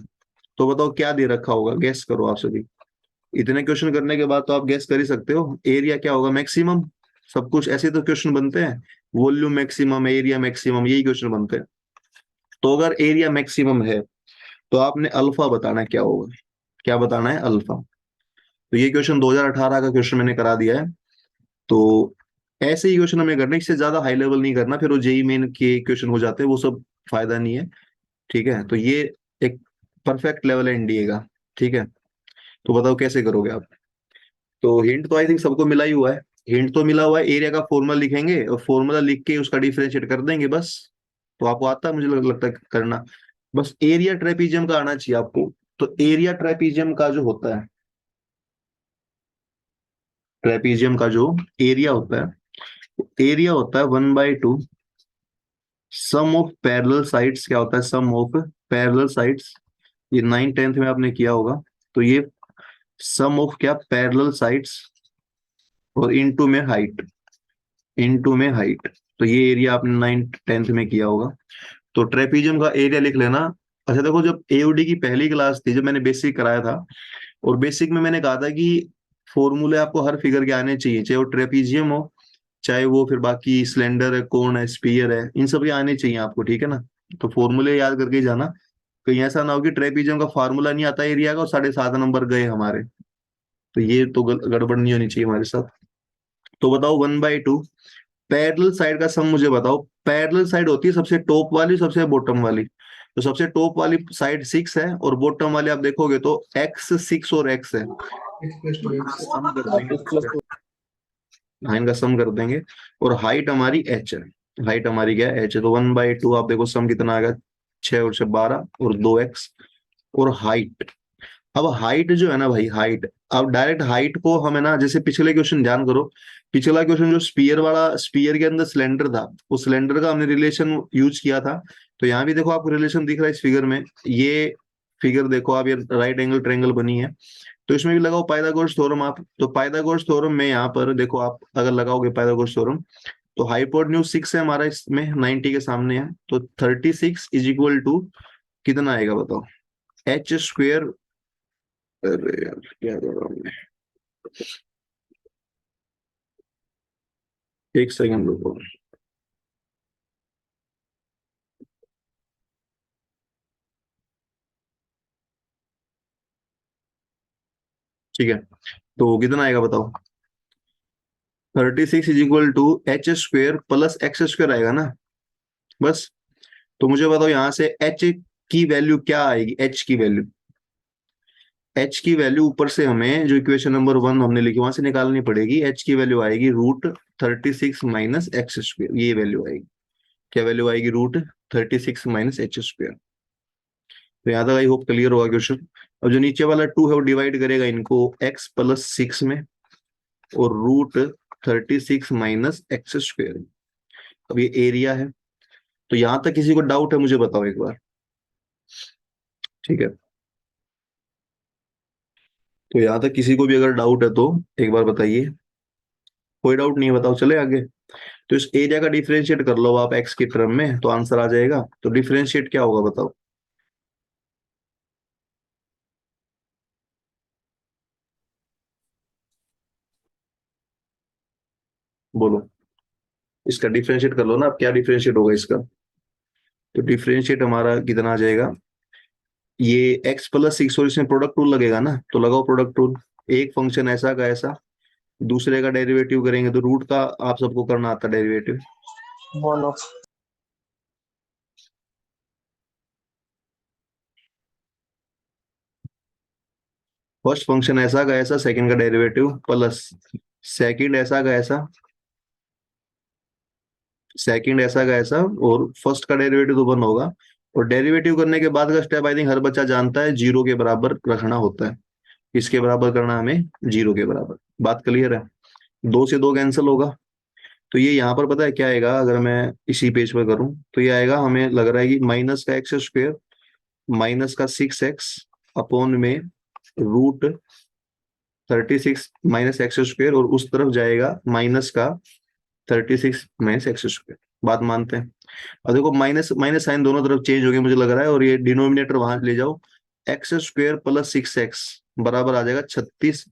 तो बताओ क्या दे रखा होगा, गैस करो आप सभी। इतने क्वेश्चन करने के बाद तो आप गैस कर ही सकते हो, एरिया क्या होगा, मैक्सिमम। सब कुछ ऐसे तो क्वेश्चन बनते हैं, वॉल्यूम मैक्सिमम, एरिया मैक्सिमम, यही क्वेश्चन बनते हैं। तो अगर एरिया मैक्सिमम है, तो आपने अल्फा बताना है क्या होगा, क्या बताना है, अल्फा। तो ये क्वेश्चन 2018 का क्वेश्चन मैंने करा दिया है। तो ऐसे ही क्वेश्चन हमें करना है, इससे ज्यादा हाई लेवल नहीं करना, फिर वो जेई मेन के क्वेश्चन हो जाते हैं, वो सब फायदा नहीं है, ठीक है। तो ये एक परफेक्ट लेवल है एनडीए का, ठीक है। तो बताओ कैसे करोगे आप। तो हिंट तो आई थिंक सबको मिला ही हुआ है, हिंट तो मिला हुआ है, एरिया का फॉर्मूला लिखेंगे और फॉर्मूला लिख के उसका डिफरेंशिएट कर देंगे बस। तो आपको आता है, मुझे लगता है करना। बस एरिया ट्रेपीजियम का आना चाहिए आपको। तो एरिया ट्रेपीजियम का जो होता है, ट्रेपीजियम का जो एरिया होता है, एरिया होता है 1/2 सम ऑफ पैरेलल साइड्स। क्या होता है, सम ऑफ पैरेलल साइड्स। ये 9th 10th में आपने किया होगा। तो ये सम ऑफ क्या, पैरेलल साइड्स, और इनटू में हाइट, इनटू में हाइट। तो ये एरिया आपने 9th 10th में किया होगा। तो ट्रेपीजियम का एरिया लिख लेना। अच्छा देखो, जब एओडी की पहली क्लास थी, जब मैंने बेसिक कराया था, और बेसिक में मैंने कहा था कि फॉर्मूले आपको हर फिगर के आने चाहिए, चाहे वो ट्रेपीजियम हो, चाहे वो फिर बाकी सिलेंडर है, कोन है, स्पीयर है, इन सब के आने चाहिए आपको, ठीक है ना। तो फॉर्मूले याद करके ही जाना, कहीं ऐसा ना हो कि ट्रेपीजियम का फार्मूला नहीं आता एरिया का और 7.5 नंबर गए हमारे। तो ये तो गड़बड़ नहीं होनी चाहिए हमारे साथ। तो बताओ 1/2 पैरेलल साइड का सम मुझे बताओ। पैरेलल साइड होती है सबसे टॉप वाली, सबसे बॉटम वाली। तो सबसे टॉप वाली साइड 6 है, और बॉटम वाले आप देखोगे तो एक्स 6 और एक्स है। x+2x। सम कर देंगे, x plus 2 हाँ इनका सम कर देंगे। और हाइट हमारी एच है, हाइट हमारी क्या है, एच है। तो 1/2 आप देखो सम कितना आएगा, 6 और 6 12, और 2x। और हाइट, अब हाइट जो है ना भाई, हाइट, अब डायरेक्ट हाइट को हम है ना, जैसे पिछले क्वेश्चन ध्यान करो, पिछला क्वेश्चन जो स्पीयर वाला, स्पीयर के अंदर सिलेंडर था, उस सिलेंडर का हमने रिलेशन यूज किया था। तो यहाँ भी देखो आपको रिलेशन दिख रहा है इस फिगर में, ये फिगर देखो आप, ये राइट एंगल ट्रायंगल बनी है। तो इसमें भी लगाओ पाइथागोरस थ्योरम आप। तो पाइथागोरस थ्योरम में यहाँ पर देखो, आप अगर लगाओगे पाइथागोरस थ्योरम, तो हाइपोटेन्यूज 6 है हमारा, इसमें 90 के सामने है, तो 36 इज इक्वल टू कितना आएगा बताओ, एच स्क्वेयर। अरे यार क्या कर रहा हूँ मैं, एक सेकंड रुको, ठीक है। तो कितना आएगा बताओ, 36 is equal to h square plus x square आएगा ना, बस। तो मुझे बताओ यहाँ से एच की वैल्यू क्या आएगी, एच की वैल्यू, एच की वैल्यू ऊपर से हमें जो इक्वेशन नंबर 1 हमने लिखी वहां से निकालनी पड़ेगी। एच की वैल्यू आएगी √36 माइनस एक्स स्क्वेयर, ये वैल्यू आएगी, क्या वैल्यू आएगी, √36 - तो यहाँ तक आई होप क्लियर होगा क्वेश्चन। अब जो नीचे वाला 2 है वो डिवाइड करेगा इनको x+6 में और √36 - अब ये एरिया है। तो यहां तक किसी को डाउट है मुझे बताओ एक बार, ठीक है। तो यहां तक किसी को भी अगर डाउट है तो एक बार बताइए। कोई डाउट नहीं है, बताओ चले आगे। तो इस एरिया का डिफरेंशिएट कर लो आप एक्स की टर्म में तो आंसर आ जाएगा। तो डिफरेंशिएट क्या होगा बताओ, बोलो। इसका डिफरेंशिएट कर लो ना, अब क्या डिफरेंशिएट होगा इसका। तो डिफरेंशिएट हमारा कितना आ जाएगा, ये x+6 और इसमें प्रोडक्ट रूल लगेगा ना, तो लगाओ प्रोडक्ट रूल। एक फंक्शन ऐसा का ऐसा, दूसरे का डेरिवेटिव करेंगे तो रूट का आप सबको करना आता है डेरिवेटिव। बोलो। फर्स्ट फंक्शन ऐसा का ऐसा, सेकंड का डेरिवेटिव प्लस सेकंड ऐसा का ऐसा, सेकंड ऐसा का ऐसा, और फर्स्ट का डेरिवेटिव तो 1 होगा। और डेरिवेटिव करने के बाद का स्टेप आई थिंक हर बच्चा जानता है, 0 के बराबर रखना होता है। किसके बराबर करना है हमें, 0 के बराबर। बात क्लियर है। 2 से 2 कैंसिल होगा। तो ये यहाँ पर पता है क्या आएगा, अगर मैं इसी पेज पर करूं तो ये आएगा, हमें लग रहा है कि -का x² -का 6x अपॉन में √36 - x², और उस तरफ जाएगा -का 36 - x²। बात मानते हैं। और देखो माइनस माइनस साइन दोनों तरफ चेंज हो गया मुझे लग रहा है, और ये डिनोमिनेटर वहां ले जाओ। x² + 6x बराबर आ जाएगा 36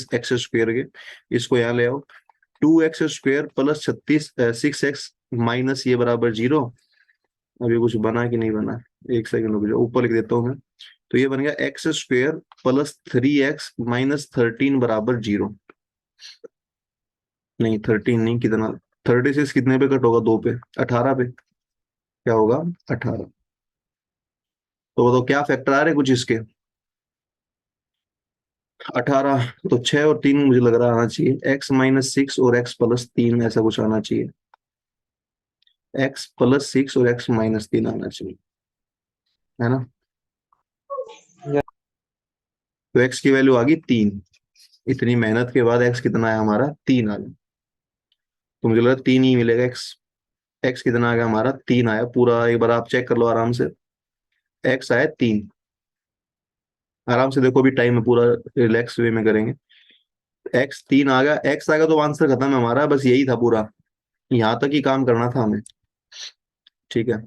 - x² के। इसको यहाँ ले आओ। 2x² + 6x माइनस ये बराबर 0। अभी कुछ बना कि नहीं बना, एक सेकंड रुक जाओ, ऊपर लिख देता हूँ मैं। तो ये बन गया x² + 3x - 13 बराबर 0। नहीं 13 नहीं, कितना, 36 कितने पे कट होगा, 2 पे, 18 पे। क्या होगा, 18। तो बताओ क्या फैक्टर आ रहे कुछ इसके, 18। तो 6 और 3 मुझे लग रहा आना चाहिए, x - 6 और x+3 ऐसा कुछ आना चाहिए। x+6 और x - 3 आना चाहिए, है ना। तो x की वैल्यू आ गई 3। इतनी मेहनत के बाद x कितना है हमारा, 3 आ गया। तो मुझे लगा 3 ही मिलेगा x। x कितना आ गया हमारा, 3 आया पूरा। एक बार आप चेक कर लो आराम से, x आया 3। आराम से देखो, भी टाइम है पूरा, रिलैक्स वे में करेंगे। x 3 आ गया, x आ गया तो आंसर खत्म है हमारा, बस यही था पूरा। यहां तक ही काम करना था हमें, ठीक है।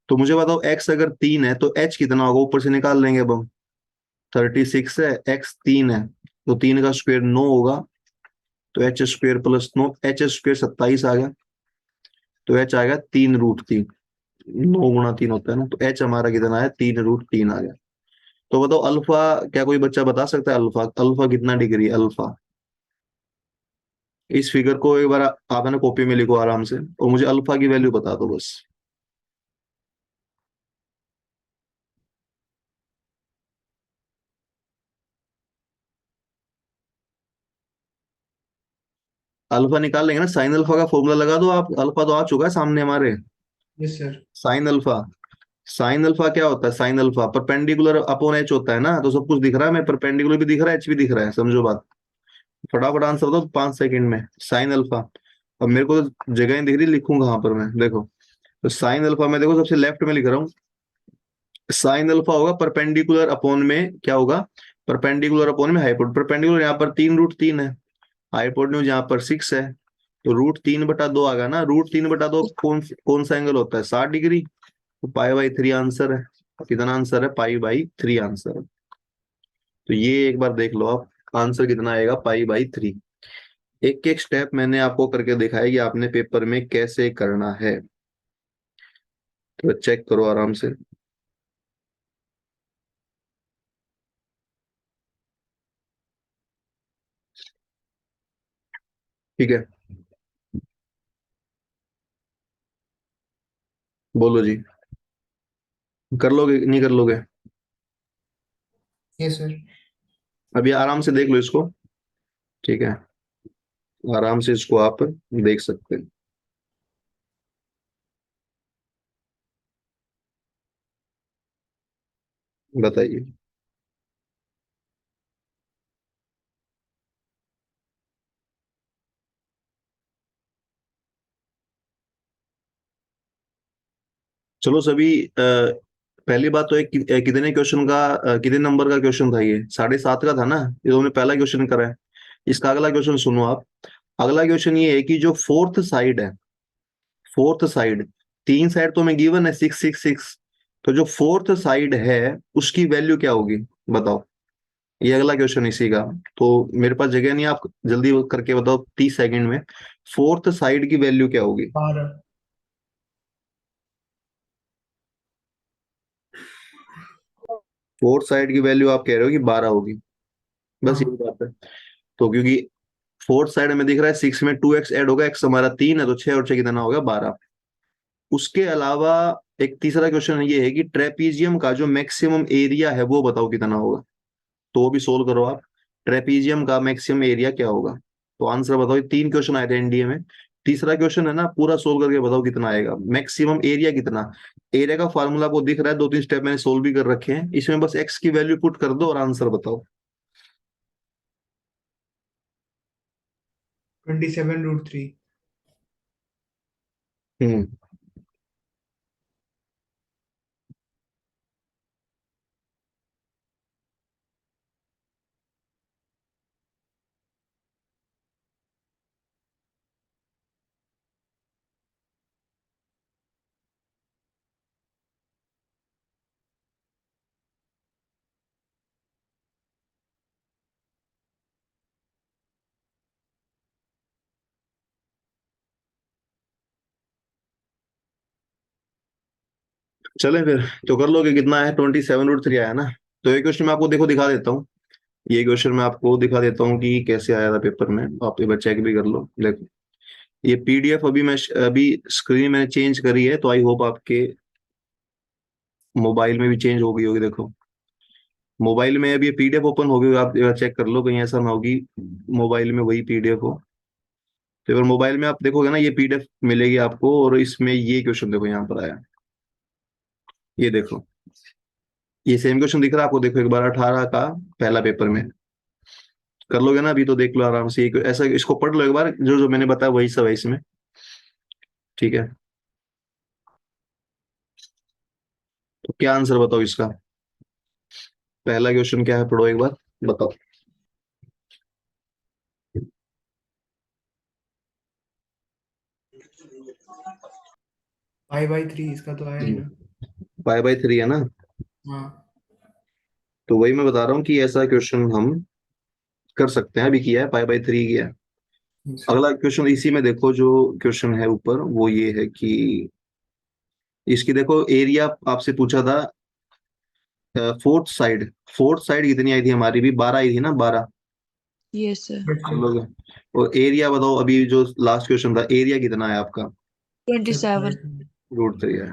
तो मुझे बताओ x अगर 3 है तो h कितना होगा, ऊपर से निकाल लेंगे अब हम। 36 है, x 3 है, तो 3 का स्क्वायर 9 होगा। तो h² + 9, h² 27 आ गया। तो h आ गया 3√3। 9 × 3 होता है ना, तो h हमारा कितना है, 3√3 आ गया। तो बताओ अल्फा, क्या कोई बच्चा बता सकता है अल्फा, अल्फा कितना डिग्री है अल्फा। इस फिगर को एक बार आप है ना कॉपी में लिखो आराम से, और मुझे अल्फा की वैल्यू बता दो बस। अल्फा निकाल लेंगे ना, साइन अल्फा का फॉर्मूला लगा दो आप, अल्फा तो आ चुका है सामने हमारे। Yes sir. Sine alpha, sine alpha क्या होता है, sine alpha perpendicular upon H होता है ना, तो सब कुछ दिख रहा है, मैं परपेंडिकुलर भी दिख रहा है, एच भी दिख रहा है, समझो बात। फटाफट आंसर दो 5 सेकंड में, साइन अल्फा। अब मेरे को तो जगह दिख रही, लिखूंगा कहाँ पर मैं, देखो। तो साइन अल्फा में देखो सबसे लेफ्ट में लिख रहा हूँ। साइन अल्फा होगा परपेंडिकुलर अपॉन में क्या होगा, परपेंडिकुलर अपॉन में हाइपोटेन्यूज। परपेंडिकुलर यहाँ पर 3√3 है, हाइपोटेन्यूज यहाँ पर 6 है। तो √3/2 आ गया ना। √3/2 कौन कौन सा एंगल होता है, 60 डिग्री। तो π/3 आंसर है। कितना आंसर है, π/3 आंसर है। तो ये एक बार देख लो आप, आंसर कितना आएगा, π/3। एक एक स्टेप मैंने आपको करके दिखाया कि आपने पेपर में कैसे करना है, तो चेक करो आराम से, ठीक है। बोलो जी, कर लोगे नहीं कर लोगे। Yes sir. अभी आराम से देख लो इसको, ठीक है। आराम से इसको आप देख सकते हैं। बताइए। चलो सभी, पहली बात तो एक कितने क्वेश्चन का, कितने नंबर का क्वेश्चन था? ये 7.5 का था ना, ये तो हमने पहला क्वेश्चन करा है। इसका अगला क्वेश्चन सुनो आप। अगला क्वेश्चन ये है कि जो फोर्थ साइड है, फोर्थ साइड, तीन साइड तो हमें गिवन है 6 6 6, तो जो फोर्थ साइड है उसकी वैल्यू क्या होगी? बताओ। ये अगला क्वेश्चन इसी का। तो मेरे पास जगह नहीं है, आप जल्दी वो करके बताओ 30 सेकंड में। फोर्थ साइड की वैल्यू क्या होगी? 12। फोर्थ साइड की वैल्यू आप कह रहे हो कि 12 होगी? बस यही हाँ, बात है। तो क्योंकि फोर्थ साइड में दिख रहा है 6 में 2x ऐड होगा, x हमारा 3 है, तो 6 और 6 कितना होगा? 12। उसके अलावा एक तीसरा क्वेश्चन ये है कि ट्रेपीजियम का जो मैक्सिमम एरिया है वो बताओ कितना होगा। तो वो भी सोल्व करो आप। ट्रेपीजियम का मैक्सिमम एरिया क्या होगा? तो आंसर बताओ। ये 3 क्वेश्चन आए थे एनडीए में। तीसरा क्वेश्चन है ना, पूरा सोल्व करके बताओ कितना आएगा, मैक्सिमम एरिया कितना। एरिया का फॉर्मूला आपको दिख रहा है, 2 3 स्टेप मैंने सोल्व भी कर रखे हैं, इसमें बस एक्स की वैल्यू पुट कर दो और आंसर बताओ। 27√3। हम्म। चले फिर, तो कर लोगे कितना है? 27√3 आया ना? तो ये क्वेश्चन मैं आपको देखो दिखा देता हूँ। ये क्वेश्चन मैं आपको दिखा देता हूँ कि कैसे आया था पेपर में, आप एक बार चेक भी कर लो। देखो, ये पीडीएफ अभी स्क्रीन मैंने चेंज करी है, तो आई होप आपके मोबाइल में भी चेंज हो गई होगी। देखो, मोबाइल में अभी पीडीएफ ओपन हो गई, आप एक बार चेक कर लो, कहीं ऐसा ना होगी मोबाइल में वही पीडीएफ हो। तो अगर मोबाइल में आप देखोगे ना, ये पीडीएफ मिलेगी आपको, और इसमें ये क्वेश्चन देखो यहाँ पर आया। ये देखो, ये सेम क्वेश्चन दिख रहा है आपको? देखो एक बार, 18 का पहला पेपर में। कर लोगे ना? अभी तो देख लो आराम से, ऐसा इसको पढ़ लो एक बार, जो जो मैंने बताया वही सब है इसमें। ठीक है, तो क्या आंसर बताओ इसका? पहला क्वेश्चन क्या है, पढ़ो एक बार, बताओ। 5/3 इसका तो आया ही ना। 5/3 है ना? हाँ। तो वही मैं बता रहा हूँ कि ऐसा क्वेश्चन हम कर सकते हैं, अभी किया है, 5/3 किया है। अच्छा। अगला क्वेश्चन इसी में देखो, जो क्वेश्चन है ऊपर वो ये है कि इसकी देखो एरिया आपसे पूछा था। फोर्थ साइड, फोर्थ साइड कितनी आई थी हमारी? भी 12 आई थी ना, 12। Yes sir. yes, हम sir। लोग, और एरिया बताओ, अभी जो लास्ट क्वेश्चन था, एरिया कितना है आपका? 27। 3 है।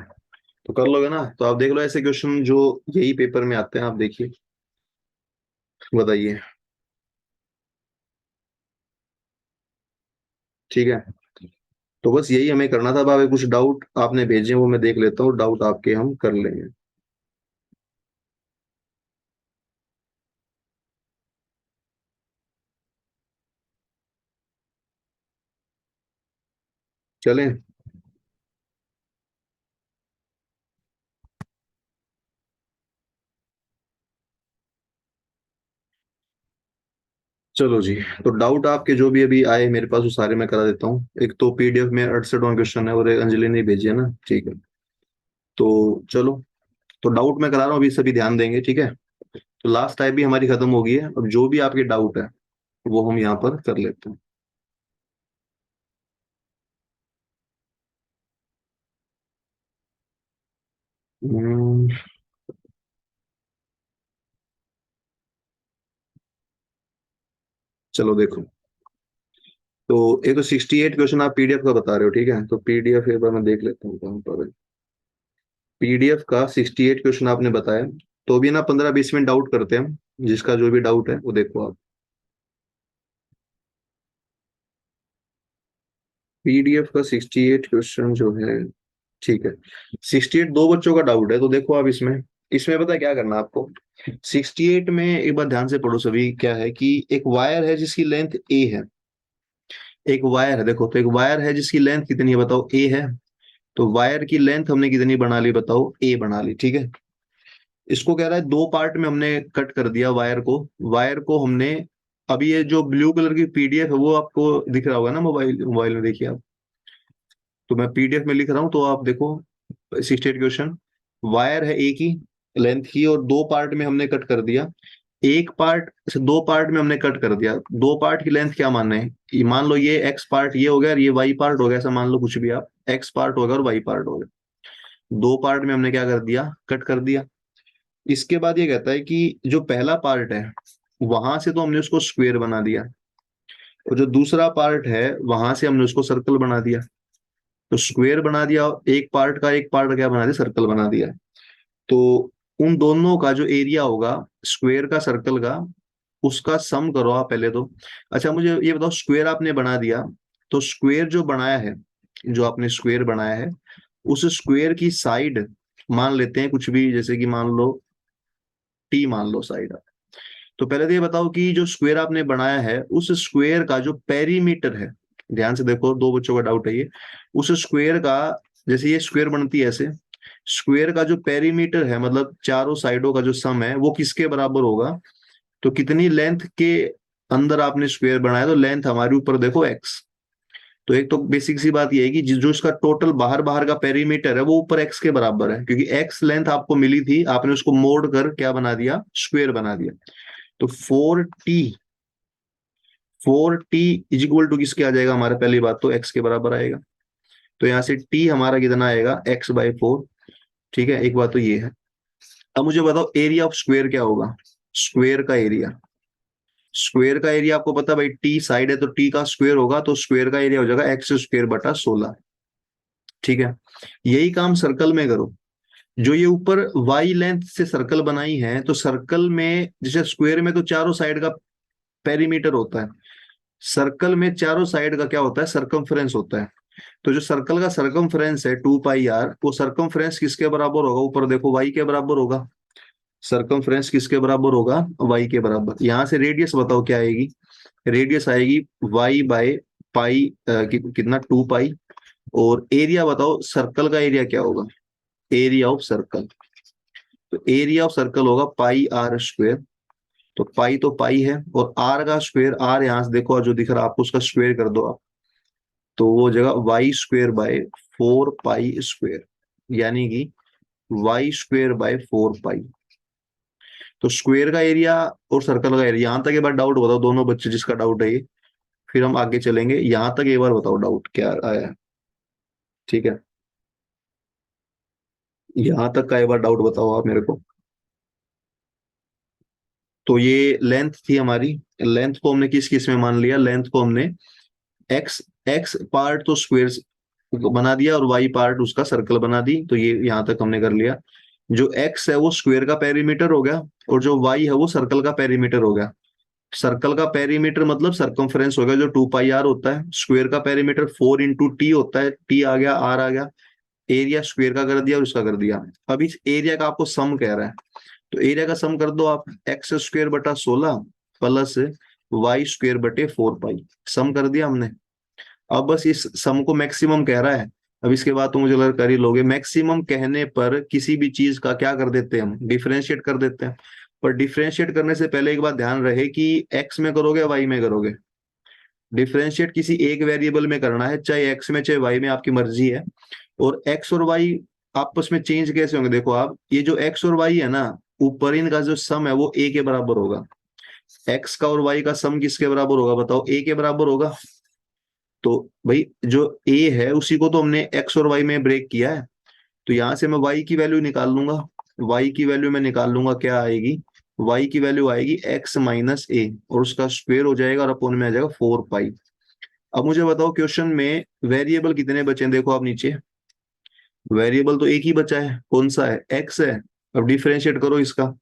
तो कर लोगे ना? तो आप देख लो, ऐसे क्वेश्चन जो यही पेपर में आते हैं, आप देखिए, बताइए। ठीक है, तो बस यही हमें करना था। अब आगे कुछ डाउट आपने भेजे हैं, वो मैं देख लेता हूँ, डाउट आपके हम कर लेंगे। चलें? चलो जी। तो डाउट आपके जो भी अभी आए मेरे पास, वो सारे मैं करा देता हूँ। एक तो पीडीएफ में 68वां क्वेश्चन है, और एक अंजलि ने भेजी है ना, ठीक है। तो चलो, तो डाउट मैं करा रहा हूँ, अभी सभी ध्यान देंगे, ठीक है। तो लास्ट टाइप भी हमारी खत्म हो गई है, अब जो भी आपके डाउट है वो हम यहाँ पर कर लेते हैं। हम्म, चलो देखो, तो ये तो 68 क्वेश्चन आप पीडीएफ का बता रहे हो, ठीक है। तो पीडीएफ एक बार मैं देख लेता हूँ कहाँ पर है। पीडीएफ का 68 क्वेश्चन आपने बताया, तो भी ना 15 20 मिनट डाउट करते हैं, जिसका जो भी डाउट है वो देखो आप। पीडीएफ का 68 क्वेश्चन जो है, ठीक है, 68 दो बच्चों का डाउट है, तो देखो आप इसमें इसमें पता है क्या करना है आपको, 68 में एक बार ध्यान से पढ़ो सभी, क्या है कि एक वायर है जिसकी लेंथ ए है, एक वायर है, देखो तो एक वायर है जिसकी लेंथ कितनी है बताओ, ए है। तो वायर की लेंथ हमने कितनी बना ली बताओ, ए बना ली, ठीक है। इसको कह रहा है दो पार्ट में हमने कट कर दिया वायर को, वायर को हमने, अभी ये जो ब्लू कलर की पीडीएफ है वो आपको दिख रहा होगा ना, मोबाइल मोबाइल में देखिए आप, तो मैं पीडीएफ में लिख रहा हूँ तो आप देखो, 68 क्वेश्चन, वायर है एक ही लेंथ की और दो पार्ट में हमने कट कर दिया, एक पार्ट से दो पार्ट में हमने कट कर दिया, दो पार्ट की लेंथ क्या मानना है, ये मान लो ये एक्स पार्ट ये हो गया और ये वाई पार्ट हो गया, ऐसा मान लो कुछ भी आप, एक्स पार्ट हो गया और वाई पार्ट हो गया, दो पार्ट में हमने क्या कर दिया, कट कर दिया। इसके बाद ये कहता है कि जो पहला पार्ट है वहां से तो हमने उसको स्क्वायर बना दिया, और जो दूसरा पार्ट है वहां से हमने उसको सर्कल बना दिया, तो स्क्वायर बना दिया एक पार्ट का, एक पार्ट क्या बना दिया, सर्कल बना दिया। तो उन दोनों का जो एरिया होगा स्क्वायर का सर्कल का, उसका सम करो आप पहले तो। अच्छा मुझे ये बताओ, स्क्वायर आपने बना दिया, तो स्क्वायर जो बनाया है, जो आपने स्क्वायर बनाया है, उस स्क्वायर की साइड मान लेते हैं कुछ भी, जैसे कि मान लो टी मान लो साइड। तो पहले तो ये बताओ कि जो स्क्वायर आपने बनाया है उस स्क्वायर का जो पेरीमीटर है, ध्यान से देखो दो बच्चों का डाउट है ये, उस स्क्वायर का, जैसे ये स्क्वायर बनती है ऐसे, स्क्वायर का जो पेरीमीटर है मतलब चारों साइडों का जो सम है वो किसके बराबर होगा, तो कितनी लेंथ के अंदर आपने स्क्वायर बनाया, तो लेंथ हमारे ऊपर देखो एक्स, तो एक तो बेसिक सी बात ये है कि जो इसका टोटल बाहर बाहर का पेरीमीटर है वो ऊपर एक्स के बराबर है, क्योंकि एक्स लेंथ आपको मिली थी, आपने उसको मोड़ कर क्या बना दिया, स्क्वायर बना दिया। तो 4t इज इक्वल टू किसके आ जाएगा हमारे, पहली बात तो एक्स के बराबर आएगा, तो यहाँ से t हमारा कितना आएगा, x/4, ठीक है, एक बात तो ये है। अब मुझे बताओ एरिया ऑफ स्क्वायर क्या होगा, स्क्वायर का एरिया, स्क्वायर का एरिया आपको पता है भाई, टी साइड है तो टी का स्क्वायर होगा, तो स्क्वायर का एरिया हो जाएगा x² बटा 16, ठीक है। यही काम सर्कल में करो, जो ये ऊपर y लेंथ से सर्कल बनाई है, तो सर्कल में जैसे स्क्वायर में तो चारों साइड का पेरीमीटर होता है, सर्कल में चारों साइड का क्या होता है, सरकमफ्रेंस होता है। तो जो सर्कल का सरकमफ्रेंस है 2πr, वो सरकमफ्रेंस किसके बराबर होगा, ऊपर देखो वाई के बराबर होगा, सरकमफ्रेंस किसके बराबर होगा, वाई के बराबर। यहां से रेडियस बताओ क्या आएगी, रेडियस आएगी y/पाई, कितना 2π, और एरिया बताओ सर्कल का एरिया क्या होगा, एरिया ऑफ सर्कल, तो एरिया ऑफ सर्कल होगा πr², तो पाई तो पाई है, और आर का स्क्वायर, आर यहां से देखो जो दिख रहा है आपको उसका स्क्वायर कर दो आप, तो वो हो जाएगा y²/4π², यानी कि y²/4π। तो स्क्वायर का एरिया और सर्कल का एरिया, यहां तक एक बार डाउट बताओ दोनों बच्चे जिसका डाउट है ये, फिर हम आगे चलेंगे, यहां तक एक बार बताओ डाउट क्या आया है, ठीक है, यहां तक का एक बार डाउट बताओ आप मेरे को। तो ये लेंथ थी हमारी, लेंथ को हमने किस किस में मान लिया, लेंथ को हमने एक्स एक्स पार्ट तो स्क्वेयर बना दिया और वाई पार्ट उसका सर्कल बना दी, तो ये यहां तक हमने कर लिया। जो एक्स है वो स्क्वेयर का पेरीमीटर हो गया, और जो वाई है वो सर्कल का पेरीमीटर हो गया। सर्कल का पेरीमीटर मतलब सर्कमफ्रेंस हो गया जो 2πr होता है, स्क्वेयर का पेरीमीटर 4 × t होता है, टी आ गया, आर आ गया, एरिया स्क्वेयर का कर दिया और उसका कर दिया। अब इस एरिया का आपको सम कह रहा है, तो एरिया का सम कर दो आप, x² बटा 16 प्लस y²/4π, सम कर दिया हमने। अब बस इस सम को मैक्सिमम कह रहा है, अब इसके बाद तो मुझे लग कर ही लोगे, मैक्सिमम कहने पर किसी भी चीज का क्या कर देते हैं हम, डिफरेंशिएट कर देते हैं। पर डिफरेंशिएट करने से पहले एक बात ध्यान रहे कि एक्स में करोगे वाई में करोगे, डिफरेंशिएट किसी एक वेरिएबल में करना है, चाहे एक्स में चाहे वाई में, आपकी मर्जी है। और एक्स और वाई आपस में चेंज कैसे होंगे, देखो आप, ये जो एक्स और वाई है ना, ऊपर इनका जो सम है वो ए के बराबर होगा, एक्स का और वाई का सम किसके बराबर होगा बताओ, ए के बराबर होगा। तो भाई जो ए है उसी को तो हमने एक्स और वाई में ब्रेक किया है, तो यहां से मैं वाई की वैल्यू निकाल लूंगा, वाई की वैल्यू मैं निकाल लूंगा, क्या आएगी, वाई की वैल्यू आएगी x - a, और उसका स्क्वायर हो जाएगा और अपोन में आ जाएगा 4π। अब मुझे बताओ क्वेश्चन में वेरिएबल कितने बचे हैं, देखो आप नीचे, वेरिएबल तो एक ही बचा है, कौन सा है, एक्स है। अब डिफरेंशिएट करो इसका,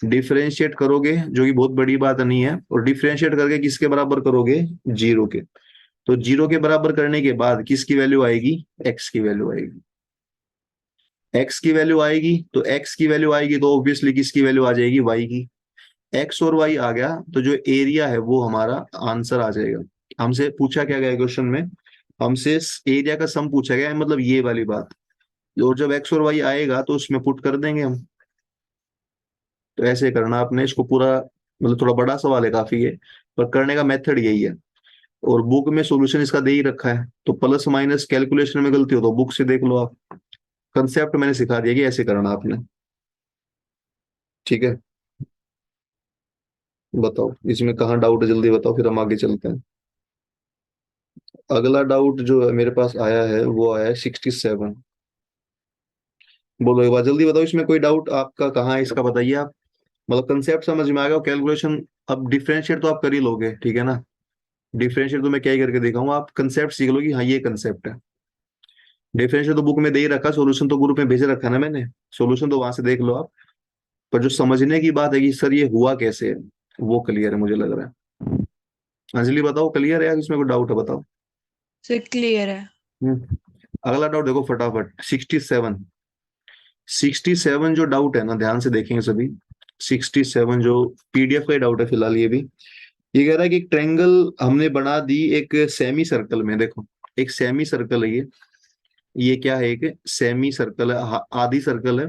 डिफरेंशिएट करोगे जो कि बहुत बड़ी बात नहीं है, और डिफरेंशिएट करके किसके बराबर करोगे, 0 के। तो 0 के बराबर करने के बाद किसकी वैल्यू आएगी, एक्स की वैल्यू आएगी, एक्स की वैल्यू आएगी, तो एक्स की वैल्यू आएगी तो ऑब्वियसली किसकी वैल्यू आ जाएगी, वाई की। एक्स और वाई आ गया तो जो एरिया है वो हमारा आंसर आ जाएगा। हमसे पूछा क्या गया क्वेश्चन में, हमसे एरिया का सम पूछा गया है, मतलब ये वाली बात। और जब एक्स और वाई आएगा तो उसमें पुट कर देंगे हम। तो ऐसे करना आपने इसको पूरा, मतलब थोड़ा बड़ा सवाल है काफी ये, पर करने का मेथड यही है। और बुक में सॉल्यूशन इसका दे ही रखा है, तो प्लस माइनस कैलकुलेशन में गलती हो तो बुक से देख लो आप। कंसेप्ट मैंने सिखा दिया कि ऐसे करना आपने। ठीक है, बताओ इसमें कहाँ डाउट है, जल्दी बताओ फिर हम आगे चलते हैं। अगला डाउट जो है मेरे पास आया है वो आया है 67। बोलो एक बार जल्दी बताओ, इसमें कोई डाउट आपका कहाँ है इसका बताइए आप। मतलब कंसेप्ट समझ में आ गया, कैलकुलेशन अब डिफरेंशिएट तो आप कर ही लोगे, ठीक है ना। डिफरेंशिएट तो मैं क्या ही करके दिखाऊंगा, आप कंसेप्ट सीख लो कि हाँ ये कंसेप्ट है। डिफरेंशिएट तो बुक में दे ही रखा, सॉल्यूशन तो ग्रुप में भेजे रखा ना मैंने, सॉल्यूशन तो वहां से देख लो आप। पर जो समझने की बात है कि सर ये हुआ कैसे है, वो क्लियर है मुझे लग रहा है। अंजलि बताओ क्लियर है या इसमें कोई डाउट है, बताओ। सर क्लियर है। अगला डाउट देखो फटाफट, 67। 67 जो डाउट है ना, ध्यान से देखेंगे सभी। 67 जो पीडीएफ का ही डाउट है फिलहाल, ये भी ये कह रहा है कि एक ट्रायंगल हमने बना दी एक सेमी सर्कल में। देखो एक सेमी सर्कल है ये क्या है, एक सेमी सर्कल है, आधी सर्कल है।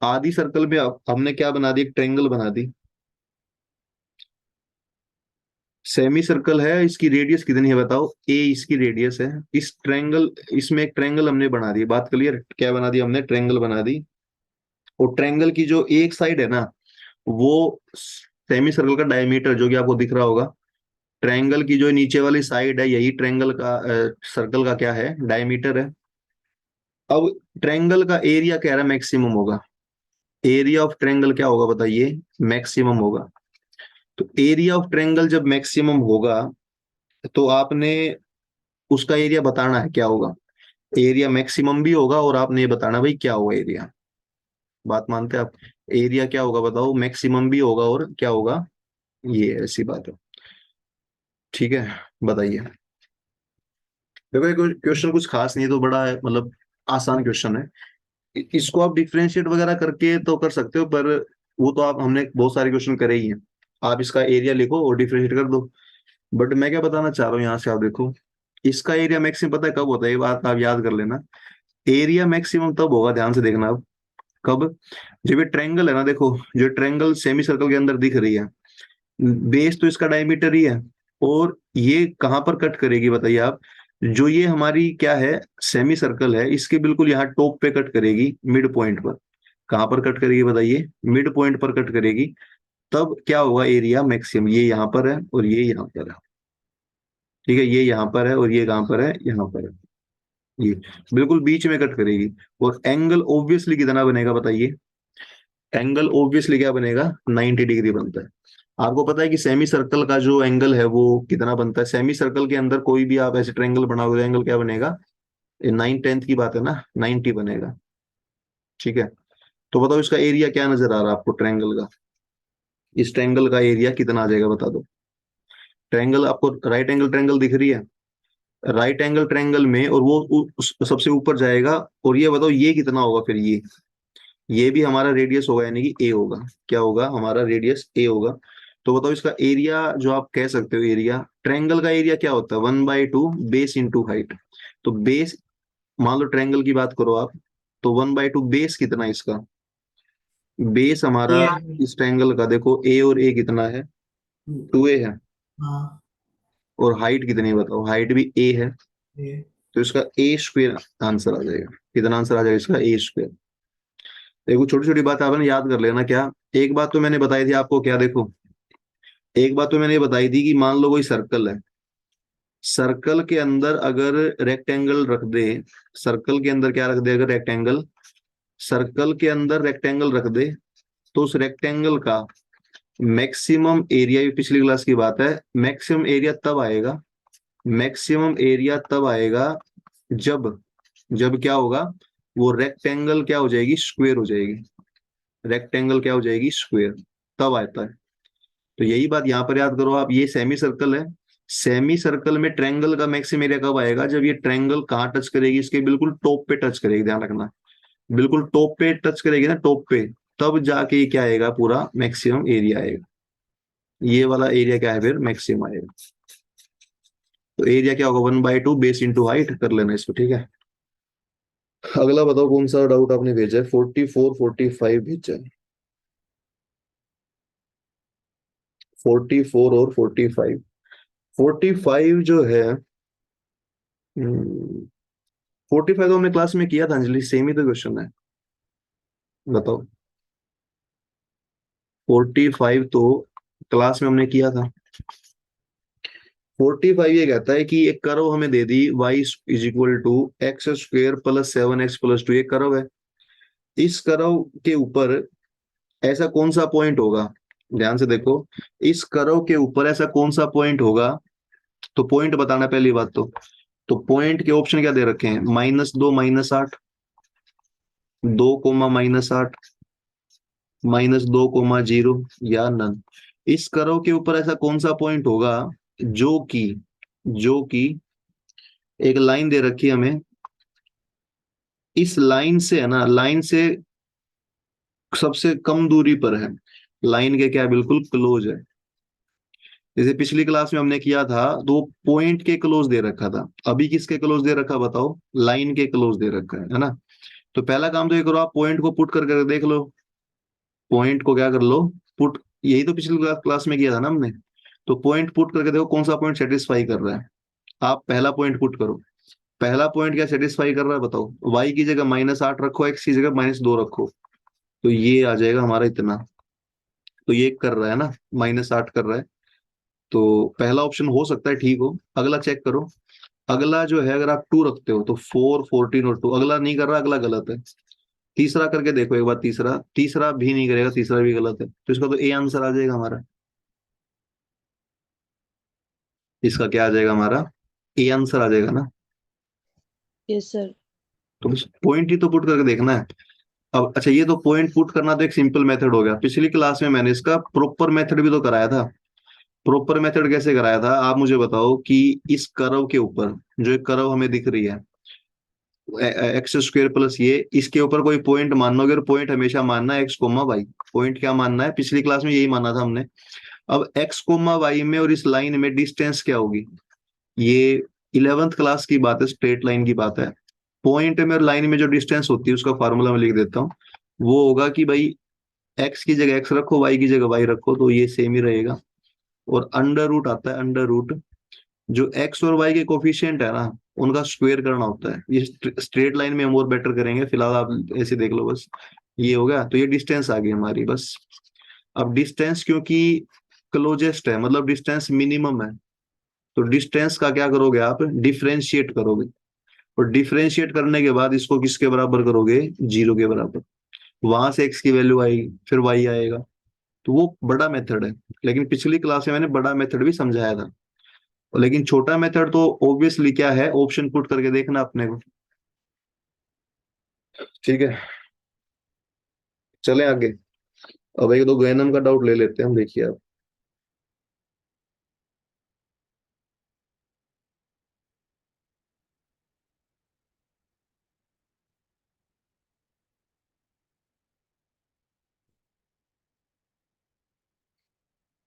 आधी सर्कल में हमने क्या बना दी, एक ट्रायंगल बना दी। सेमी सर्कल है, इसकी रेडियस कितनी है बताओ, ए इसकी रेडियस है। इस ट्रायंगल, इसमें एक ट्रायंगल हमने बना दी, बात क्लियर, क्या बना दी हमने, ट्रायंगल बना दी। और ट्रायंगल की जो एक साइड है ना, वो सेमी सर्कल का डायमीटर जो कि आपको दिख रहा होगा, ट्रायंगल की जो नीचे वाली साइड है यही ट्रायंगल का सर्कल का क्या है, डायमीटर है। अब ट्रायंगल का एरिया कह रहा है मैक्सिमम होगा। एरिया ऑफ ट्रायंगल क्या होगा बताइए, मैक्सिमम होगा। तो एरिया ऑफ ट्रायंगल जब मैक्सिमम होगा तो आपने उसका एरिया बताना है क्या होगा। एरिया मैक्सिमम भी होगा और आपने ये बताना भाई क्या होगा एरिया। बात मानते हैं आप, एरिया क्या होगा बताओ, मैक्सिमम भी होगा और क्या होगा, ये ऐसी बात है। ठीक है, बताइए। देखो ये क्वेश्चन कुछ खास नहीं है, तो बड़ा है, मतलब आसान क्वेश्चन है। इसको आप डिफरेंशिएट वगैरह करके तो कर सकते हो, पर वो तो आप, हमने बहुत सारे क्वेश्चन करे ही हैं। आप इसका एरिया लिखो और डिफरेंशिएट कर दो। बट मैं क्या बताना चाह रहा हूँ यहाँ से, आप देखो इसका एरिया मैक्सिमम पता है कब होता है, ये बात आप याद कर लेना। एरिया मैक्सिमम तब होगा, ध्यान से देखना अब, कब, जब ये ट्रायंगल है ना, देखो जो ट्रायंगल सेमी सर्कल के अंदर दिख रही है, बेस तो इसका डायमीटर ही है। और ये कहाँ पर कट करेगी बताइए आप, जो ये हमारी क्या है, सेमी सर्कल है, इसके बिल्कुल यहाँ टॉप पे कट करेगी, मिड पॉइंट पर। कहाँ पर कट करेगी बताइए, मिड पॉइंट पर कट करेगी। तब क्या होगा एरिया मैक्सिमम, ये यहाँ पर है और ये यहाँ पर है। ठीक है, ये यहाँ पर है और ये कहाँ पर है, यहाँ पर है। ये बिल्कुल बीच में कट करेगी। और एंगल ऑब्वियसली कितना बनेगा बताइए, एंगल ऑब्वियसली क्या बनेगा, 90 डिग्री बनता है। आपको पता है कि सेमी सर्कल का जो एंगल है वो कितना बनता है, सेमी सर्कल के अंदर कोई भी आप ऐसे ट्रायंगल बनाओगे एंगल क्या बनेगा, ये 9/10 की बात है ना, 90 बनेगा। ठीक है, तो बताओ इसका एरिया क्या नजर आ रहा है आपको ट्रायंगल का, इस ट्रायंगल का एरिया कितना आ जाएगा बता दो। ट्रायंगल आपको राइट एंगल ट्रायंगल दिख रही है, राइट एंगल ट्रायंगल में, और वो सबसे ऊपर जाएगा। और ये बताओ ये कितना होगा फिर, ये भी हमारा रेडियस होगा, यानी कि ए होगा। क्या होगा, हमारा रेडियस ए होगा। तो बताओ इसका एरिया जो आप कह सकते हो, एरिया ट्रायंगल का एरिया क्या होता है, 1/2 बेस इंटू हाइट। तो बेस, मान लो ट्रायंगल की बात करो आप, तो 1/2 बेस कितना है इसका, बेस हमारा ये इस ट्रायंगल का, देखो ए और ए कितना है, 2a है। हाँ और हाइट कितनी है बताओ, हाइट भी ए है। ये तो इसका ए स्क्वेयर आंसर आ जाएगा। कितना आंसर आ जाएगा इसका, ए स्क्वेयर। देखो छोटी छोटी बात आपने याद कर लेना। क्या, एक बात तो मैंने बताई थी आपको, क्या देखो, एक बात तो मैंने ये बताई थी कि मान लो कोई सर्कल है, सर्कल के अंदर अगर रेक्टेंगल रख दे, सर्कल के अंदर क्या रख दे, अगर रेक्टेंगल, सर्कल के अंदर रेक्टेंगल रख दे, तो उस रेक्टेंगल का मैक्सिमम एरिया, ये पिछली क्लास की बात है, मैक्सिमम एरिया तब आएगा, मैक्सिमम एरिया तब आएगा जब, जब क्या होगा, वो रेक्टेंगल क्या हो जाएगी, स्क्वेयर हो जाएगी। रेक्टेंगल क्या हो जाएगी, स्क्वेयर, तब आता है। तो यही बात यहाँ पर याद करो आप, ये सेमी सर्कल है, सेमी सर्कल में ट्रायंगल का मैक्सिमम एरिया कब आएगा, जब ये ट्रायंगल कहाँ टच करेगी, इसके बिल्कुल टॉप पे टच करेगी, ध्यान रखना। बिल्कुल टॉप पे टच करेगी ना, टॉप पे, तब जाके ये क्या आएगा, पूरा मैक्सिमम एरिया आएगा। ये वाला एरिया क्या है, फिर मैक्सिमम आएगा। तो एरिया क्या होगा, 1/2 बेस इंटू हाइट, कर लेना इसको, ठीक है। अगला बताओ कौन सा डाउट आपने भेजा है, 44 45 भेजा है। 44 और 45। 45 जो है, 45 तो हमने क्लास में किया था अंजलि, सेम ही तो क्वेश्चन है। बताओ। 45 तो क्लास में हमने किया था। 45 ये कहता है कि एक कर्व हमें दे दी, y is equal to x square plus 7x+2, ये कर्व है। इस कर्व के ऊपर ऐसा कौन सा पॉइंट होगा, ध्यान से देखो, इस कर्व के ऊपर ऐसा कौन सा पॉइंट होगा। तो पॉइंट बताना पहली बात तो पॉइंट के ऑप्शन क्या दे रखे हैं, -2 -8, 2, -8, -2, 0 या नन। इस कर्व के ऊपर ऐसा कौन सा पॉइंट होगा जो कि एक लाइन दे रखी है हमें, इस लाइन से है ना, लाइन से सबसे कम दूरी पर है, लाइन के क्या है, बिल्कुल क्लोज है। जैसे पिछली क्लास में हमने किया था, दो पॉइंट के क्लोज दे रखा था, अभी किसके क्लोज दे रखा बताओ, लाइन के क्लोज दे रखा है ना। तो पहला काम तो ये करो, आप पॉइंट को पुट करके देख लो, पॉइंट को क्या कर लो, पुट, यही तो पिछली क्लास में किया था ना हमने। तो पॉइंट पुट करके देखो कौन सा पॉइंट सेटिस्फाई कर रहा है। आप पहला पॉइंट पुट करो, पहला पॉइंट क्या सेटिस्फाई कर रहा है बताओ, y की जगह -8 रखो, x की जगह -2 रखो, तो ये आ जाएगा हमारा इतना। तो ये कर रहा है ना, -8 कर रहा है। तो पहला ऑप्शन हो सकता है ठीक हो, अगला चेक करो। अगला जो है, अगर आप 2 रखते हो तो 4 14 और 2, अगला नहीं कर रहा, अगला गलत है। तीसरा करके देखो एक बार, तीसरा तीसरा भी नहीं करेगा, तीसरा भी गलत है, तो इसका तो ए आंसर आ जाएगा हमारा। इसका क्या आ जाएगा हमारा, ए आंसर आ जाएगा ना। Yes sir. तो बस पॉइंट ही तो पुट करके देखना है। अब अच्छा, ये तो पॉइंट पुट करना तो एक सिंपल मेथड हो गया, पिछली क्लास में मैंने इसका प्रॉपर मेथड भी तो कराया था। प्रॉपर मेथड कैसे कराया था, आप मुझे बताओ कि इस कर्व के ऊपर, जो एक कर्व हमें दिख रही है, x² प्लस ये, इसके ऊपर कोई पॉइंट मानना होगा, और पॉइंट हमेशा मानना है x, y। पॉइंट क्या मानना है, पिछली क्लास में यही माना था हमने। अब x, y में और इस लाइन में डिस्टेंस क्या होगी, ये 11th क्लास की बात है, स्ट्रेट लाइन की बात है। पॉइंट में और लाइन में जो डिस्टेंस होती है, उसका फार्मूला मैं लिख देता हूँ। वो होगा कि भाई x की जगह x रखो, y की जगह y रखो, तो ये सेम ही रहेगा। और अंडर रूट आता है, अंडर रूट, जो x और y के कोफिशिएंट है ना, उनका स्क्वायर करना होता है। ये स्ट्रेट लाइन में हम और बेटर करेंगे, फिलहाल आप ऐसे देख लो बस। ये हो गया, तो ये डिस्टेंस आ गई हमारी बस। अब डिस्टेंस क्योंकि क्लोजेस्ट है, मतलब डिस्टेंस मिनिमम है, तो डिस्टेंस का क्या करोगे आप, डिफरेंशिएट करोगे। और डिफरेंशिएट करने के बाद इसको किसके बराबर करोगे, 0 के बराबर। वहां से x की वैल्यू आएगी, फिर y आएगा। तो वो बड़ा मेथड है, लेकिन पिछली क्लास में मैंने बड़ा मेथड भी समझाया था। लेकिन छोटा मेथड तो ऑब्वियसली क्या है, ऑप्शन पुट करके देखना अपने को, ठीक है। चले आगे। अब एक दो गैनम का डाउट ले लेते हैं हम, देखिए आप।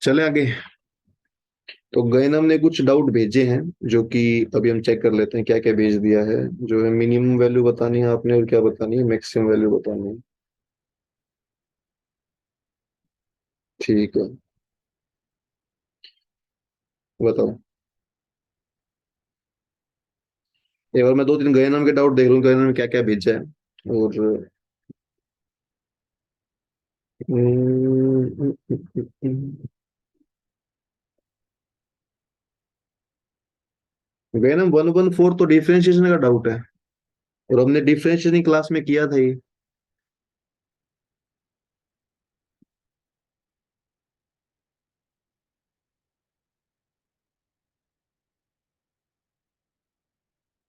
चले आगे। तो गैनम ने कुछ डाउट भेजे हैं, जो कि अभी हम चेक कर लेते हैं क्या क्या भेज दिया है। जो है मिनिमम वैल्यू बतानी है आपने, और क्या बतानी है, मैक्सिमम वैल्यू बतानी है। ठीक है, बताओ। एक बार मैं दो तीन गैनम के डाउट देख लूं, गैनम ने क्या क्या भेजा है। और गैनम 114 तो डिफरेंशिएशन का डाउट है, और हमने डिफरेंशिएशन क्लास में किया था ये।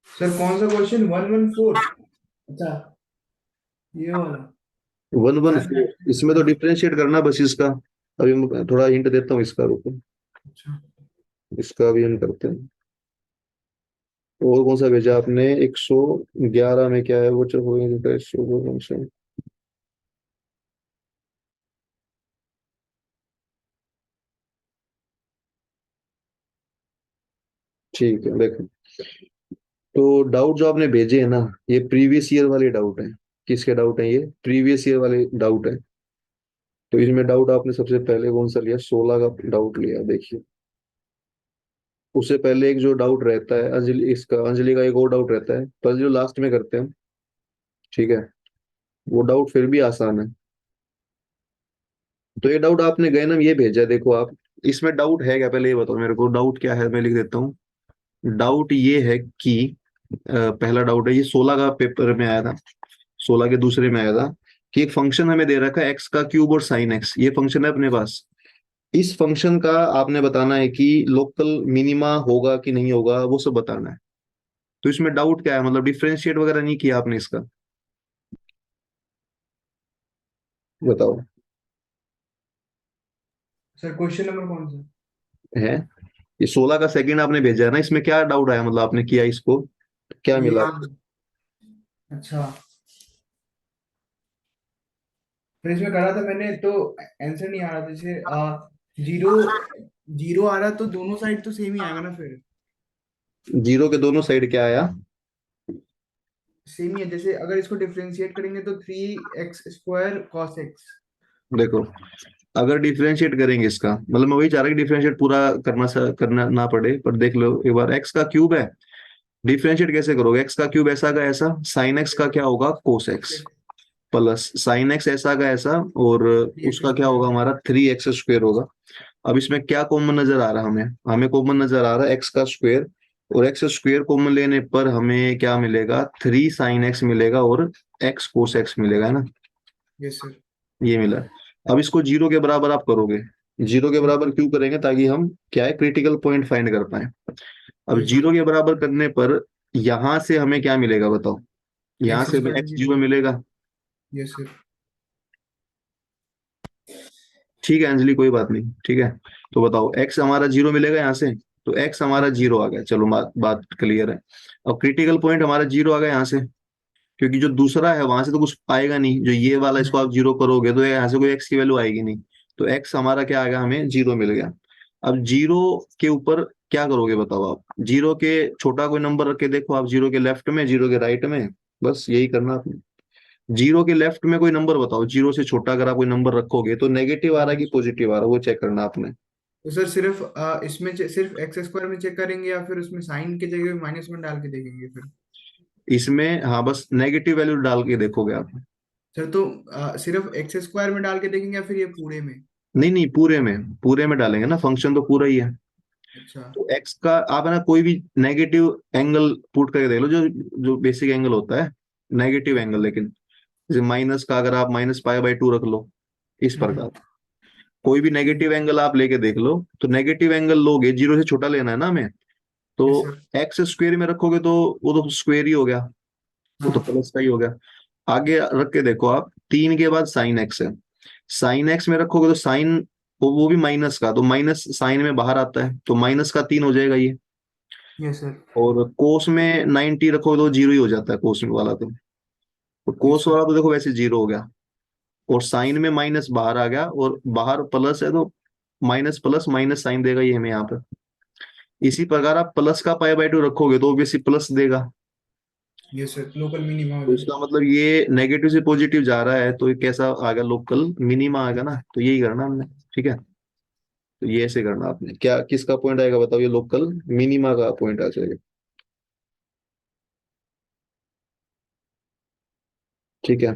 सर कौन सा क्वेश्चन 114? अच्छा, ये वाला। 114, इसमें तो डिफरेंशिएट करना बस इसका। अभी मैं थोड़ा हिंट देता हूँ इसका, रुको। अच्छा। इसका भी हम करते हैं। और कौन सा भेजा आपने? 111 में क्या है वो? फंक्शन। ठीक है, देखो। तो डाउट जो आपने भेजे है ना, ये प्रीवियस ईयर वाले डाउट है। किसके डाउट है? ये प्रीवियस ईयर वाले डाउट है। तो इसमें डाउट आपने सबसे पहले कौन सा लिया? 16 का डाउट लिया, देखिए। उससे पहले एक जो डाउट रहता है अंजलि का एक और डाउट रहता है, पर जो लास्ट में करते हैं, ठीक है, वो डाउट फिर भी आसान है। तो ये डाउट आपने गए ना, ये भेजा है, देखो आप। इसमें डाउट है क्या, पहले ये बताओ मेरे को, डाउट क्या है? मैं लिख देता हूँ। डाउट ये है कि पहला डाउट है, ये 16 का पेपर में आया था, 16 के दूसरे में आया था, कि एक फंक्शन हमें दे रखा है एक्स का क्यूब और साइन एक्स, ये फंक्शन है अपने पास। इस फंक्शन का आपने बताना है कि लोकल मिनिमा होगा कि नहीं होगा, वो सब बताना है। तो इसमें डाउट क्या है, मतलब डिफरेंशिएट वगैरह नहीं किया आपने इसका? बताओ। सर क्वेश्चन नंबर कौन सा? है, ये 16 का सेकंड आपने भेजा है ना, इसमें क्या डाउट आया, मतलब आपने किया इसको, क्या ये मिला? अच्छा, फिर इसमें करा था मैंने तो आंसर नहीं आ रहा था, जैसे जीरो जीरो आ रहा तो दोनों साइड तो सेम ही आएगा ना फिर। जीरो के दोनों साइड क्या आया? सेम ही है, जैसे अगर इसको डिफरेंशिएट करेंगे तो 3x² cos x। देखो, अगर डिफरेंशिएट करेंगे इसका, मतलब मैं वही चाह रहा कि डिफरेंशिएट पूरा करना ना पड़े, पर देख लो एक बार, एक्स का क्यूब है, डिफरेंशिएट कैसे करोगे? एक्स का क्यूब ऐसा का ऐसा, साइन एक्स का क्या होगा? Cos x, plus sine x ऐसा का ऐसा, और एक्स उसका क्या स्क्वायर होगा? हमारा 3x² होगा। अब इसमें क्या कॉमन नजर आ रहा है हमें? हमें कॉमन नजर आ रहा है एक्स का स्क्वायर, और एक्स स्क्वायर कॉमन लेने पर हमें क्या मिलेगा? 3 sin x मिलेगा, और एक्स कोस एक्स मिलेगा, है ना? Yes sir. ये मिला। अब इसको जीरो के बराबर आप करोगे। जीरो के बराबर क्यों करेंगे? ताकि हम क्या है, क्रिटिकल पॉइंट फाइंड कर पाए। अब यस सर। जीरो के बराबर करने पर यहां से हमें क्या मिलेगा बताओ? यहाँ एक्स से हमें स्क्वायर एक्स जीरो जीरो। मिलेगा। Yes sir. ठीक है अंजलि, कोई बात नहीं, ठीक है। तो बताओ, एक्स हमारा जीरो मिलेगा यहाँ से। तो एक्स हमारा जीरो आ गया, चलो बात बात क्लियर है। अब क्रिटिकल पॉइंट हमारा जीरो आ गया यहाँ से, क्योंकि जो दूसरा है वहां से तो कुछ आएगा नहीं, जो ये वाला इसको आप जीरो करोगे तो यहाँ से कोई एक्स की वैल्यू आएगी नहीं। तो एक्स हमारा क्या आ गया? हमें जीरो मिल गया। अब जीरो के ऊपर क्या करोगे बताओ आप? जीरो के छोटा कोई नंबर रख के देखो आप, जीरो के लेफ्ट में, जीरो के राइट में, बस यही करना आपने। जीरो के लेफ्ट में कोई नंबर बताओ, जीरो से छोटा अगर आप कोई नंबर रखोगे तो नेगेटिव आ रहा है कि पॉजिटिव आ रहा है, वो चेक करना आपने। तो सर सिर्फ इसमें सिर्फ एक्स स्क्वायर में चेक करेंगे या फिर उसमें साइन की जगह -1 डाल के देखेंगे फिर? इसमें हाँ, बस नेगेटिव वैल्यू डाल के देखोगे आप। सर तो सिर्फ एक्स स्क्वायर में डाल के देखेंगे या फिर ये पूरे में? नहीं नहीं, पूरे में डालेंगे ना, फंक्शन तो पूरा ही है। अच्छा। तो एक्स का आप है ना, कोई भी नेगेटिव एंगल पुट करके देख लो, जो जो बेसिक एंगल होता है, नेगेटिव एंगल, लेकिन जैसे माइनस का अगर आप -π/2 रख लो, इस प्रकार कोई भी नेगेटिव एंगल आप लेके देख लो। तो नेगेटिव एंगल लोगे, जीरो से छोटा लेना है ना हमें, तो यस सर। एक्स स्क्वेयर में रखोगे तो वो तो स्क्वेयर ही हो गया, वो तो हाँ। प्लस का ही हो गया। आगे रख के देखो आप, 3 के बाद साइन एक्स है, साइन एक्स में रखोगे तो साइन, वो भी माइनस का, तो माइनस साइन में बाहर आता है, तो -का 3 हो जाएगा ये। Yes sir. और कोस में 90 रखोगे तो जीरो ही हो जाता है, कोस में वाला तो यस कोस सर। वाला तो देखो वैसे जीरो हो गया। और साइन में माइनस बाहर आ गया, और बाहर प्लस है, तो माइनस प्लस माइनस साइन देगा ये हमें यहाँ पर। इसी प्रकार आप प्लस का π/2 रखोगे तो ऑब्वियसली प्लस देगा। यस सर, लोकल मिनिमा हो तो जाएगा। इसका मतलब ये नेगेटिव से पॉजिटिव जा रहा है, तो ये कैसा आ गया? लोकल मिनिमा आ गया ना, तो यही करना हमने, ठीक है। तो ये ऐसे करना आपने, क्या किसका पॉइंट आएगा बताओ? ये लोकल मिनिमा का पॉइंट आ जाएगा, ठीक है।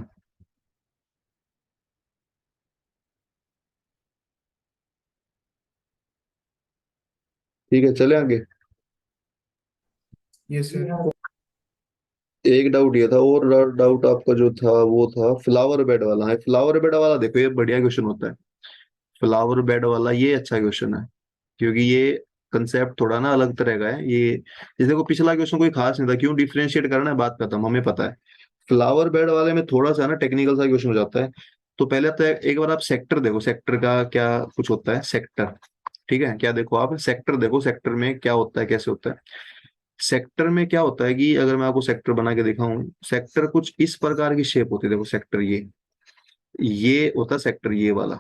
ठीक है, चले आगे। Yes sir. एक डाउट ये था, और डाउट आपका जो था वो था फ्लावर बेड वाला है। फ्लावर बेड वाला देखो, ये बढ़िया क्वेश्चन होता है। फ्लावर बेड वाला ये अच्छा क्वेश्चन है, क्योंकि ये कंसेप्ट थोड़ा ना अलग तरह का है ये। जैसे को पिछला क्वेश्चन कोई खास नहीं था, क्यों डिफरेंशिएट करना है, बात खत्म, हमें पता है। फ्लावर बेड वाले में थोड़ा सा ना टेक्निकल सा क्वेश्चन हो जाता है। तो पहले तो एक बार आप सेक्टर देखो, सेक्टर का क्या कुछ होता है, सेक्टर। ठीक है, क्या देखो आप, सेक्टर देखो, सेक्टर में क्या होता है, कैसे होता है। सेक्टर में क्या होता है कि अगर मैं आपको सेक्टर बना के दिखाऊं, सेक्टर कुछ इस प्रकार की शेप होती है। देखो सेक्टर ये होता है सेक्टर, ये वाला।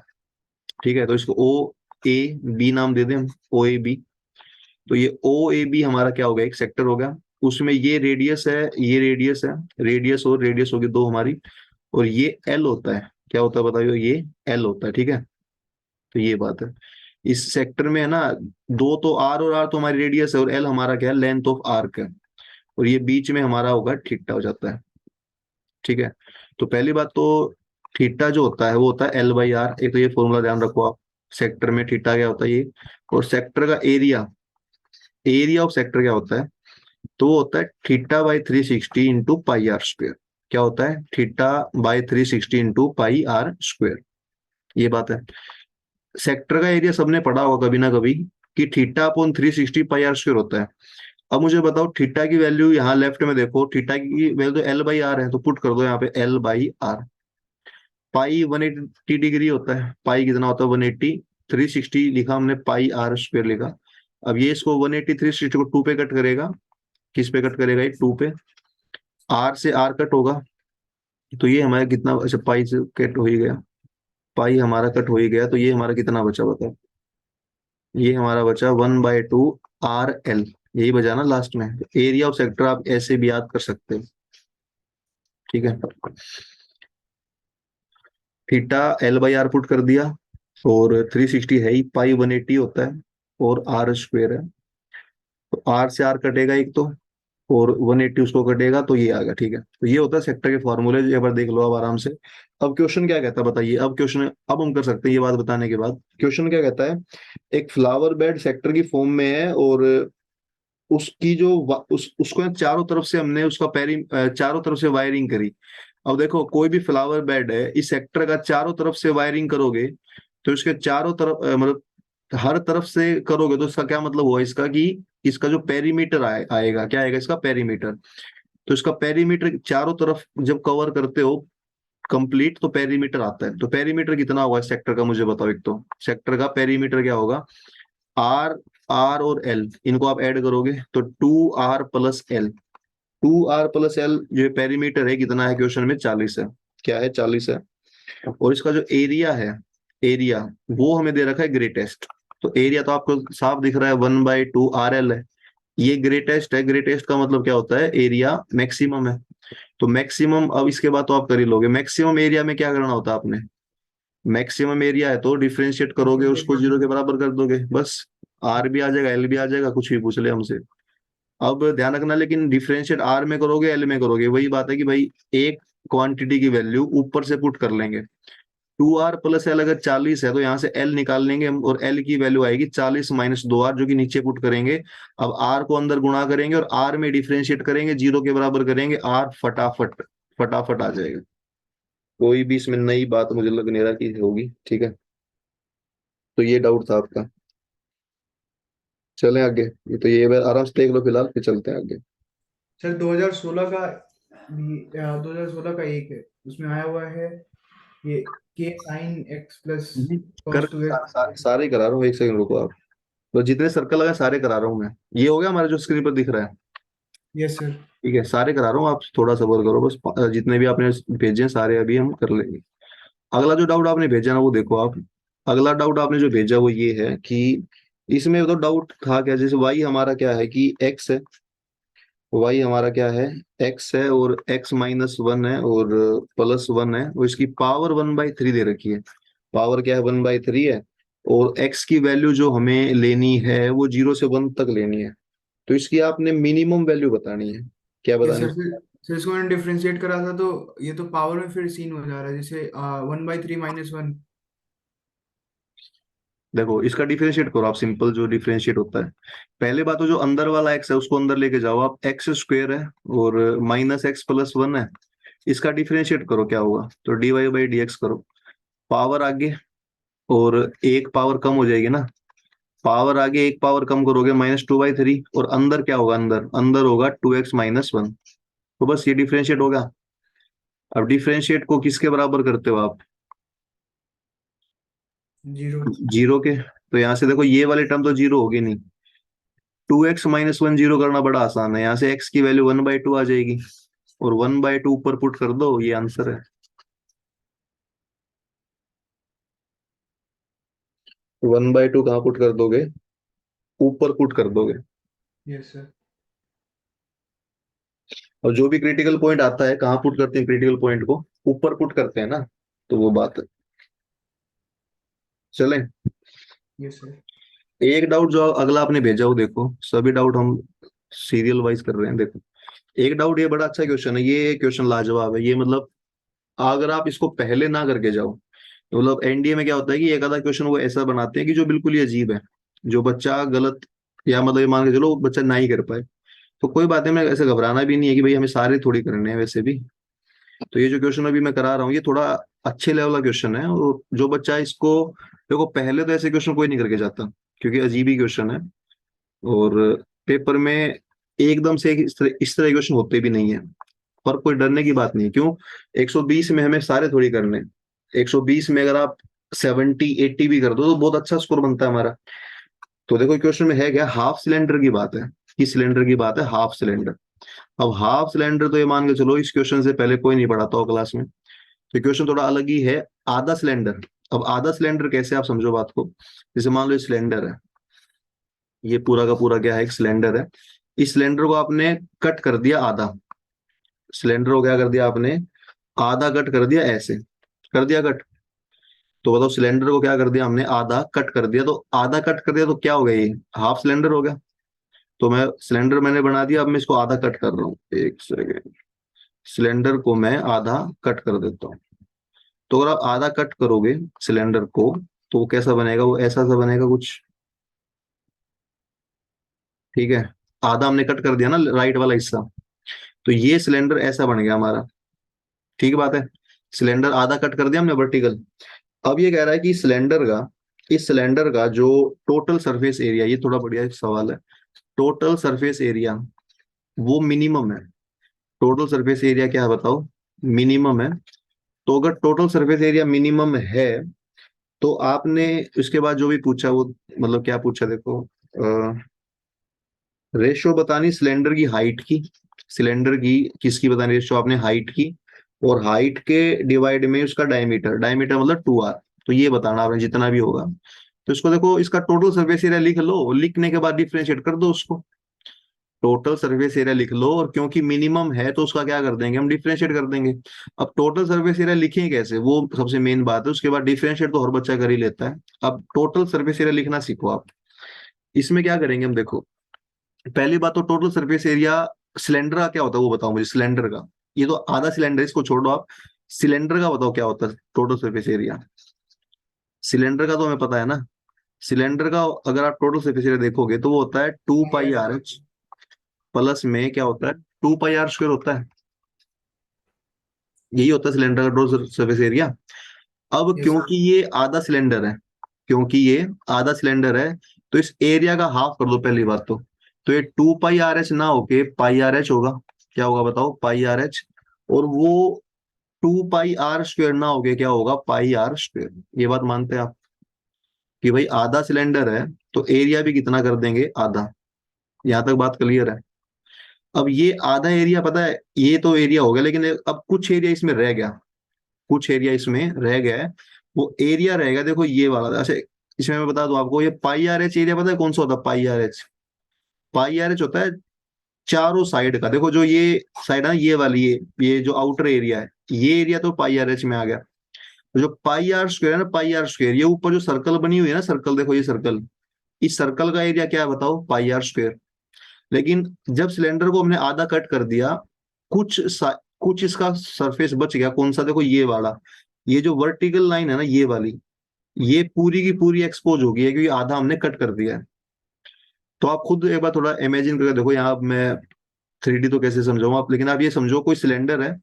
ठीक है, तो इसको ओ ए बी नाम दे दें हम, ओ ए बी। तो ये ओ ए बी हमारा क्या हो गया, एक सेक्टर हो गया। उसमें ये रेडियस है, ये रेडियस है, रेडियस और रेडियस होगी दो हमारी। और ये एल होता है, क्या होता है बताइए, ये एल होता है। ठीक है, तो ये बात है। इस सेक्टर में है ना, दो तो आर, और आर तो हमारी रेडियस है, और एल हमारा क्या है, लेंथ ऑफ आर्क है। और ये बीच में हमारा होगा थीटा हो जाता है। ठीक है, तो पहली बात तो थीटा जो होता है वो होता है एल बाई आर। एक तो ये फॉर्मूला ध्यान रखो आप, सेक्टर में थीटा क्या होता है ये। और सेक्टर का एरिया, एरिया ऑफ सेक्टर क्या होता है, तो वो होता है theta by 360 into pi r square. क्या होता है, theta by 360 into pi r square. ये बात है। सेक्टर का एरिया सबने पढ़ा होगा कभी ना कभी, कि theta upon 360 pi r square होता है। अब मुझे बताओ, थीटा की वैल्यू यहाँ लेफ्ट में देखो, थीटा की वैल्यू तो एल बाई आर है, तो पुट कर दो यहाँ पे l by r. Pi 180 degree होता है, पाई कितना होता है 180, 360 लिखा हमने, पाई आर स्क्वेयर लिखा। अब ये इसको 180 360 को टू पे कट करेगा। किस पे कट करेगा, ये टू पे। आर से आर कट होगा, तो ये हमारा कितना, अच्छा पाई से कट हो ही गया, पाई हमारा कट हो ही गया, तो ये हमारा कितना बचा बताओ। ये हमारा बचा 1/2 आर एल। यही बचा ना लास्ट में। एरिया ऑफ सेक्टर आप ऐसे भी याद कर सकते हो। ठीक है, theta l by r put कर दिया, और 360 है ही, पाई 180 होता है, और आर स्क्वेयर है। तो आर से आर कटेगा एक तो, और 180 उसको कटेगा, तो ये आ गया। ठीक है, तो ये होता है सेक्टर के फॉर्मूले, ये बार देख लो आप आराम से। अब क्वेश्चन क्या कहता है बताइए, अब क्वेश्चन अब हम कर सकते हैं ये बात बताने के बाद। क्वेश्चन क्या कहता है, एक फ्लावर बेड सेक्टर की फॉर्म में है, और उसकी जो उसको ना चारों तरफ से हमने उसका चारों तरफ से वायरिंग करी। अब देखो, कोई भी फ्लावर बेड है, इस सेक्टर का चारों तरफ से वायरिंग करोगे, तो इसके चारों तरफ मतलब हर तरफ से करोगे, तो इसका क्या मतलब हुआ, इसका कि इसका जो पेरीमीटर आएगा, क्या आएगा इसका पेरीमीटर। तो इसका पेरीमीटर चारों तरफ जब कवर करते हो कंप्लीट, तो पेरीमीटर आता है। तो पेरीमीटर कितना होगा सेक्टर का, मुझे बताओ। एक तो सेक्टर का पेरीमीटर क्या होगा, आर, आर और एल, इनको आप ऐड करोगे तो 2r+l। 2r+l जो पेरीमीटर है कितना है, क्वेश्चन में 40 है। क्या है, 40 है। और इसका जो एरिया है, एरिया वो हमें दे रखा है ग्रेटेस्ट। तो एरिया तो आपको साफ दिख रहा है, 1/2 RL है। ये ग्रेटेस्ट है, ग्रेटेस्ट का मतलब क्या होता है, एरिया मैक्सिमम है। तो मैक्सिमम, अब इसके बाद तो आप कर ही लोगे, मैक्सिमम एरिया में क्या करना होता है आपने, मैक्सिमम एरिया है तो डिफरेंशिएट करोगे, उसको जीरो के बराबर कर दोगे बस। आर भी आ जाएगा, एल भी आ जाएगा, कुछ भी पूछ ले हमसे। अब ध्यान रखना, लेकिन डिफरेंशिएट आर में करोगे एल में करोगे, वही बात है कि भाई एक क्वांटिटी की वैल्यू ऊपर से पुट कर लेंगे। 2r+l अगर 40 है, तो यहाँ से एल निकाल लेंगे हम, और एल की वैल्यू आएगी 40 - 2r, जो कि नीचे पुट करेंगे। अब आर को अंदर गुणा करेंगे, और आर में डिफरेंशिएट करेंगे, जीरो के बराबर करेंगे, आर फटाफट फटाफट आ जाएगा। कोई भी इसमें नई बात मुझे लग नहीं रहा कि होगी। ठीक है, तो ये डाउट था आपका। चलें आगे, ये तो ये आराम से देख लो फिलहाल, फिर चलते हैं आगे। सर 2016 का भी 2016 का एक है, उसमें आया हुआ है ये के साइन एक्स प्लस कर कॉस टू एक्स। सारे ही करा रहा हूँ, एक सेकंड रुको आप। तो जितने सर्कल लगा सारे करा रहा हूँ मैं। ये हो गया हमारा जो स्क्रीन पर दिख रहा है। Yes sir. ठीक है, सारे करा रहा हूँ, आप थोड़ा सब्र करो बस। जितने भी आपने भेजे हैं सारे अभी हम कर लेंगे। अगला जो डाउट आपने भेजा ना वो देखो आप। अगला डाउट आपने जो भेजा वो ये है कि इसमें तो डाउट था क्या, जैसे वाई हमारा क्या है कि एक्स है, वाई हमारा क्या है, एक्स है, और x-1 है, और +1 है, और इसकी पावर 1/3 दे रखी है। पावर क्या है, 1/3 है। और x की वैल्यू जो हमें लेनी है वो 0 से 1 तक लेनी है। तो इसकी आपने मिनिमम वैल्यू बतानी है। क्या यस बतानी सर। है? फिर इसको मैंने डिफरेंशिएट करा था, तो ये तो पावर में फिर सीन हो जा रहा है, जैसे 1/3 - 1। देखो, इसका डिफरेंशिएट करो आप, सिंपल जो डिफरेंशिएट होता है। पहले बात तो जो अंदर वाला x है उसको अंदर लेके जाओ आप, एक्स स्क्वेयर है, और -x+1 है। इसका डिफरेंशिएट करो, क्या होगा, तो dy/dx करो। पावर आगे, और एक पावर कम हो जाएगी ना, पावर आगे एक पावर कम करोगे, -2/3, और अंदर क्या होगा, अंदर अंदर होगा 2x-1। तो बस ये डिफरेंशिएट होगा। अब डिफरेंशिएट को किसके बराबर करते हो आप, जीरो। जीरो के। तो यहाँ से देखो, ये वाले टर्म तो जीरो होगी नहीं, 2x माइनस 1 जीरो करना बड़ा आसान है। यहाँ से x की वैल्यू 1/2 आ जाएगी और 1/2 ऊपर पुट कर दो, ये आंसर है। 1/2 कहाँ पुट कर दोगे? ऊपर पुट कर दोगे। Yes sir. और जो भी क्रिटिकल पॉइंट आता है, कहाँ पुट करते हैं क्रिटिकल पॉइंट को? ऊपर पुट करते हैं ना, तो वो बात है। चलें, यस सर। एक डाउट जो अगला आपने भेजा, वो देखो, सभी डाउट हम सीरियल वाइज कर रहे हैं। देखो, एक डाउट, ये बड़ा अच्छा क्वेश्चन है, ये क्वेश्चन लाजवाब है ये। मतलब अगर आप इसको पहले ना करके जाओ, तो मतलब एनडीए में क्या होता है कि एक आधा क्वेश्चन वो ऐसा बनाते हैं कि जो बिल्कुल ही अजीब है, जो बच्चा गलत, या मतलब ये मान के चलो बच्चा ना ही कर पाए। तो कोई बात नहीं, मैं ऐसे घबराना भी नहीं है कि भाई हमें सारे थोड़ी करने हैं वैसे भी। तो ये जो क्वेश्चन अभी मैं करा रहा हूँ, ये थोड़ा अच्छे लेवल का क्वेश्चन है, और जो बच्चा इसको, देखो पहले तो ऐसे क्वेश्चन कोई नहीं करके जाता, क्योंकि अजीब ही क्वेश्चन है। और पेपर में एकदम से इस तरह क्वेश्चन होते भी नहीं है। पर कोई डरने की बात नहीं है, क्यों? 120 में हमें सारे थोड़ी करने हैं। 120 में अगर आप 70-80 भी कर दो तो बहुत अच्छा स्कोर बनता है हमारा। तो देखो क्वेश्चन में है क्या, हाफ सिलेंडर की बात है। किस सिलेंडर की बात है? Half cylinder. अब हाफ सिलेंडर तो ये मान के चलो इस क्वेश्चन से पहले कोई नहीं पढ़ा था क्लास में, तो क्वेश्चन थोड़ा अलग ही है। आधा सिलेंडर। अब आधा सिलेंडर कैसे, आप समझो बात को। जैसे मान लो ये सिलेंडर है, ये पूरा का पूरा क्या है, एक सिलेंडर है। इस सिलेंडर को आपने कट कर दिया आधा। सिलेंडर को क्या कर दिया आपने? आधा कट कर दिया, ऐसे कर दिया कट। तो बताओ, सिलेंडर को क्या कर दिया हमने? आधा कट कर दिया। तो आधा कट कर दिया तो क्या हो गया, ये हाफ सिलेंडर हो गया। तो मैं सिलेंडर मैंने बना दिया, अब मैं इसको आधा कट कर रहा हूँ, एक सेकेंड। सिलेंडर को मैं आधा कट कर देता हूँ। तो अगर आप आधा कट करोगे सिलेंडर को, तो वो कैसा बनेगा? वो ऐसा सा बनेगा कुछ, ठीक है। आधा हमने कट कर दिया ना, राइट वाला हिस्सा। तो ये सिलेंडर ऐसा बन गया हमारा, ठीक बात है। सिलेंडर आधा कट कर दिया हमने वर्टिकल। अब ये कह रहा है कि इस सिलेंडर का जो टोटल सरफेस एरिया, ये थोड़ा बढ़िया एक सवाल है। टोटल सरफेस एरिया वो मिनिमम है। टोटल सरफेस एरिया क्या है बताओ? मिनिमम है। तो अगर टोटल सरफेस एरिया मिनिमम है, तो आपने उसके बाद जो भी पूछा वो, मतलब क्या पूछा देखो, रेशो बतानी सिलेंडर की हाइट की। सिलेंडर की किसकी बतानी रेशो? आपने हाइट की, और हाइट के डिवाइड में उसका डायमीटर। डायमीटर मतलब 2r। तो ये बताना आपने जितना भी होगा। तो इसको देखो, इसका टोटल सरफेस एरिया लिख लो, लिखने के बाद डिफरेंशिएट कर दो उसको। टोटल सरफेस एरिया लिख लो, और क्योंकि मिनिमम है तो उसका क्या कर देंगे हम? डिफरेंशिएट कर देंगे। अब टोटल सरफेस एरिया लिखें कैसे, वो सबसे मेन बात है। उसके बाद डिफरेंशिएट तो हर बच्चा कर ही लेता है। अब टोटल सरफेस एरिया लिखना सीखो आप। इसमें क्या करेंगे हम, देखो, पहली बात तो टोटल सरफेस एरिया सिलेंडर का क्या होता है वो बताओ मुझे। सिलेंडर का, ये तो आधा सिलेंडर, इसको छोड़ो आप। सिलेंडर का बताओ क्या होता है टोटल सरफेस एरिया। सिलेंडर का तो हमें पता है ना। सिलेंडर का अगर आप टोटल सरफेस एरिया देखोगे तो वो होता है 2πr h, प्लस में क्या होता है? 2πr² होता है। यही होता है सिलेंडर का टोटल सरफेस एरिया। अब यस सर। क्योंकि ये आधा सिलेंडर है, क्योंकि ये आधा सिलेंडर है, तो इस एरिया का हाफ कर दो पहली बात तो ये 2πr h ना होके πr h होगा। क्या होगा बताओ? πr h। और वो 2πr² ना होके क्या होगा? πr²। ये बात मानते हैं आप कि भाई आधा सिलेंडर है, तो एरिया भी कितना कर देंगे? आधा। यहां तक बात क्लियर है। अब ये आधा एरिया पता है, ये तो एरिया हो गया, लेकिन अब कुछ एरिया इसमें रह गया। कुछ एरिया इसमें रह गया है। वो एरिया रहेगा, देखो ये वाला। अच्छा, इसमें मैं बता दूं आपको, ये πr h एरिया पता है कौन सा होता है? πr h। πr h होता है चारों साइड का। देखो जो ये साइड है ना, ये वाली, ये जो आउटर एरिया है, ये एरिया तो πr h में आ गया। तो जो πr² है ना, πr², ये ऊपर जो सर्कल बनी हुई है ना, सर्कल, देखो ये सर्कल, इस सर्कल का एरिया क्या है बताओ? πr²। लेकिन जब सिलेंडर को हमने आधा कट कर दिया, कुछ इसका सरफेस बच गया। कौन सा? देखो ये वाला, ये जो वर्टिकल लाइन है ना, ये वाली, ये पूरी की पूरी एक्सपोज हो गई है, क्योंकि आधा हमने कट कर दिया है। तो आप खुद एक बार थोड़ा इमेजिन करके देखो। यहाँ अब मैं 3D तो कैसे समझाऊं आप, लेकिन आप ये समझो कोई सिलेंडर है।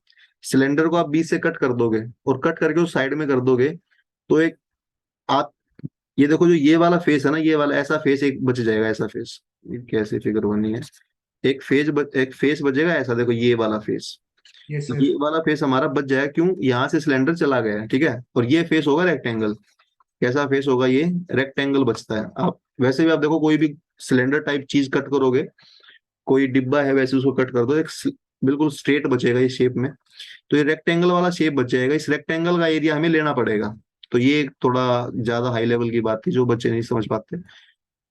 सिलेंडर को आप बीच से कट कर दोगे, और कट करके उस साइड में कर दोगे, तो एक, आप ये देखो, जो ये वाला फेस है ना, ये वाला ऐसा फेस एक बच जाएगा, ऐसा फेस। ये कैसे फिगर बनी है? एक फेस बचेगा ऐसा, देखो ये वाला फेस। यस ये सर। वाला फेस हमारा बच जाएगा, क्यों? यहाँ से सिलेंडर चला गया है, ठीक है। और ये फेस होगा रेक्टेंगल। कैसा फेस होगा, ये रेक्टेंगल बचता है। आप वैसे भी आप देखो कोई भी सिलेंडर टाइप चीज कट करोगे, कोई डिब्बा है वैसे उसको कट कर दो, बिल्कुल स्ट्रेट बचेगा इस शेप में। तो ये रेक्टेंगल वाला शेप बच जाएगा, इस रेक्टेंगल का एरिया हमें लेना पड़ेगा। तो ये थोड़ा ज्यादा हाई लेवल की बात थी जो बच्चे नहीं समझ पाते।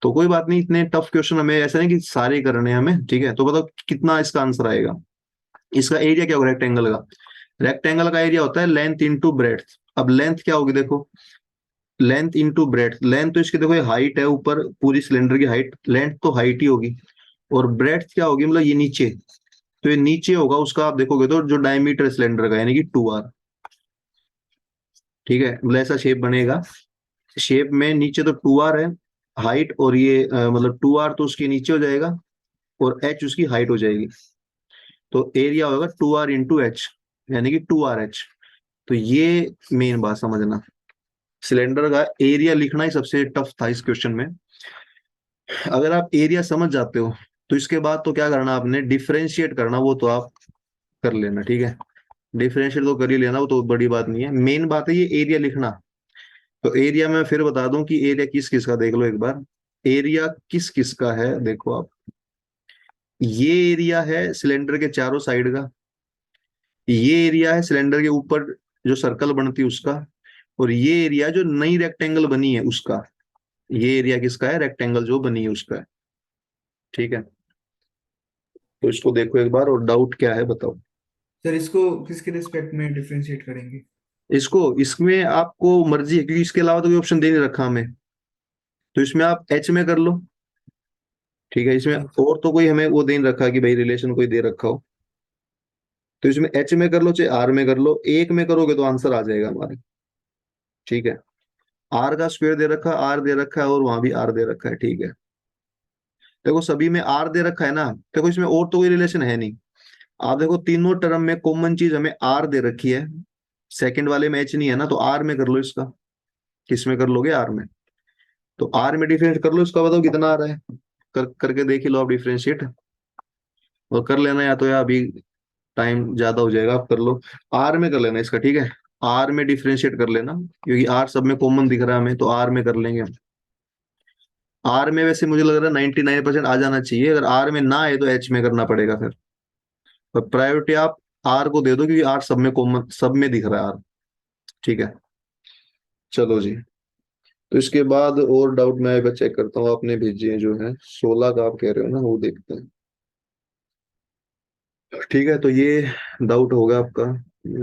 तो कोई बात नहीं, इतने टफ क्वेश्चन हमें ऐसा नहीं कि सारे करने हैं हमें, ठीक है। तो बताओ कितना इसका आंसर आएगा। इसका एरिया क्या होगा रेक्टेंगल का? रेक्टेंगल का एरिया होता है लेंथ इंटू ब्रेड्थ। अब लेंथ क्या होगी देखो, लेंथ इंटू ब्रेड्थ। लेंथ तो इसकी देखो ये हाइट है, ऊपर पूरी सिलेंडर की हाइट, लेंथ तो हाइट ही होगी। और ब्रेड्थ क्या होगी, मतलब ये नीचे, तो ये नीचे होगा उसका। आप देखोगे तो जो डायमीटर सिलेंडर का यानी कि 2r, ठीक है, मतलब ऐसा शेप बनेगा। शेप में नीचे तो 2r है हाइट, और ये मतलब 2r तो उसके नीचे हो जाएगा, और h उसकी हाइट हो जाएगी। तो एरिया होगा 2r इंटू एच, यानी कि 2RH। तो ये मेन बात समझना, सिलेंडर का एरिया लिखना ही सबसे टफ था इस क्वेश्चन में। अगर आप एरिया समझ जाते हो तो इसके बाद तो क्या करना आपने, डिफरेंशिएट करना, वो तो आप कर लेना, ठीक है। डिफरेंशिएट तो कर ही लेना, वो तो बड़ी बात नहीं है। मेन बात है ये एरिया लिखना। तो एरिया में फिर बता दूं कि एरिया किस किस का, देख लो एक बार। एरिया किस किस का है देखो आप, ये एरिया है सिलेंडर के चारों साइड का, ये एरिया है सिलेंडर के ऊपर जो सर्कल बनती है उसका, और ये एरिया जो नई रेक्टेंगल बनी है उसका। ये एरिया किसका है, रेक्टेंगल जो बनी है उसका है, ठीक है। तो इसको देखो एक बार, और डाउट क्या है बताओ। सर इसको किसके रिस्पेक्ट में डिफरेंशिएट करेंगे? इसको, इसमें आपको मर्जी है, क्योंकि इसके अलावा तो कोई ऑप्शन दे नहीं रखा हमें। तो इसमें आप एच में कर लो, ठीक है। इसमें ठीक। और तो कोई हमें वो दे नहीं रखा कि भाई रिलेशन कोई दे रखा हो। तो इसमें एच में कर लो चाहे आर में कर लो, एक में करोगे तो आंसर आ जाएगा हमारे, ठीक है। आर का स्क्वायर दे रखा, आर दे रखा है, और वहां भी आर दे रखा है, ठीक है। देखो सभी में आर दे रखा है ना, देखो इसमें और तो कोई रिलेशन है नहीं। आप देखो तीनों टर्म में कॉमन चीज हमें आर दे रखी है, सेकंड वाले में एच नहीं है ना, तो आर में कर लो इसका। किस में कर लोगे, आर में। तो आर में डिफरेंशिएट कर लो इसका, बताओ कितना आ रहा है। करके देख ही लो आप डिफरेंशिएट, और कर लेना, या तो या अभी टाइम ज्यादा हो जाएगा, आप कर लो। आर में कर लेना इसका, ठीक है। आर में डिफरेंशिएट कर लेना, क्योंकि आर सब में कॉमन दिख रहा है हमें, तो आर में कर लेंगे हम। आर में वैसे मुझे लग रहा है 99% आ जाना चाहिए, अगर आर में ना आए तो एच में करना पड़ेगा फिर। पर प्रायोरिटी आप आर को दे दो, क्योंकि आर सब में कॉमन, सब में दिख रहा है आर, ठीक है। चलो जी। तो इसके बाद और डाउट मैं एक बार चेक करता हूँ, आपने भेजी है जो है 16 का आप कह रहे हो ना, वो देखते हैं। ठीक है, तो ये डाउट होगा आपका,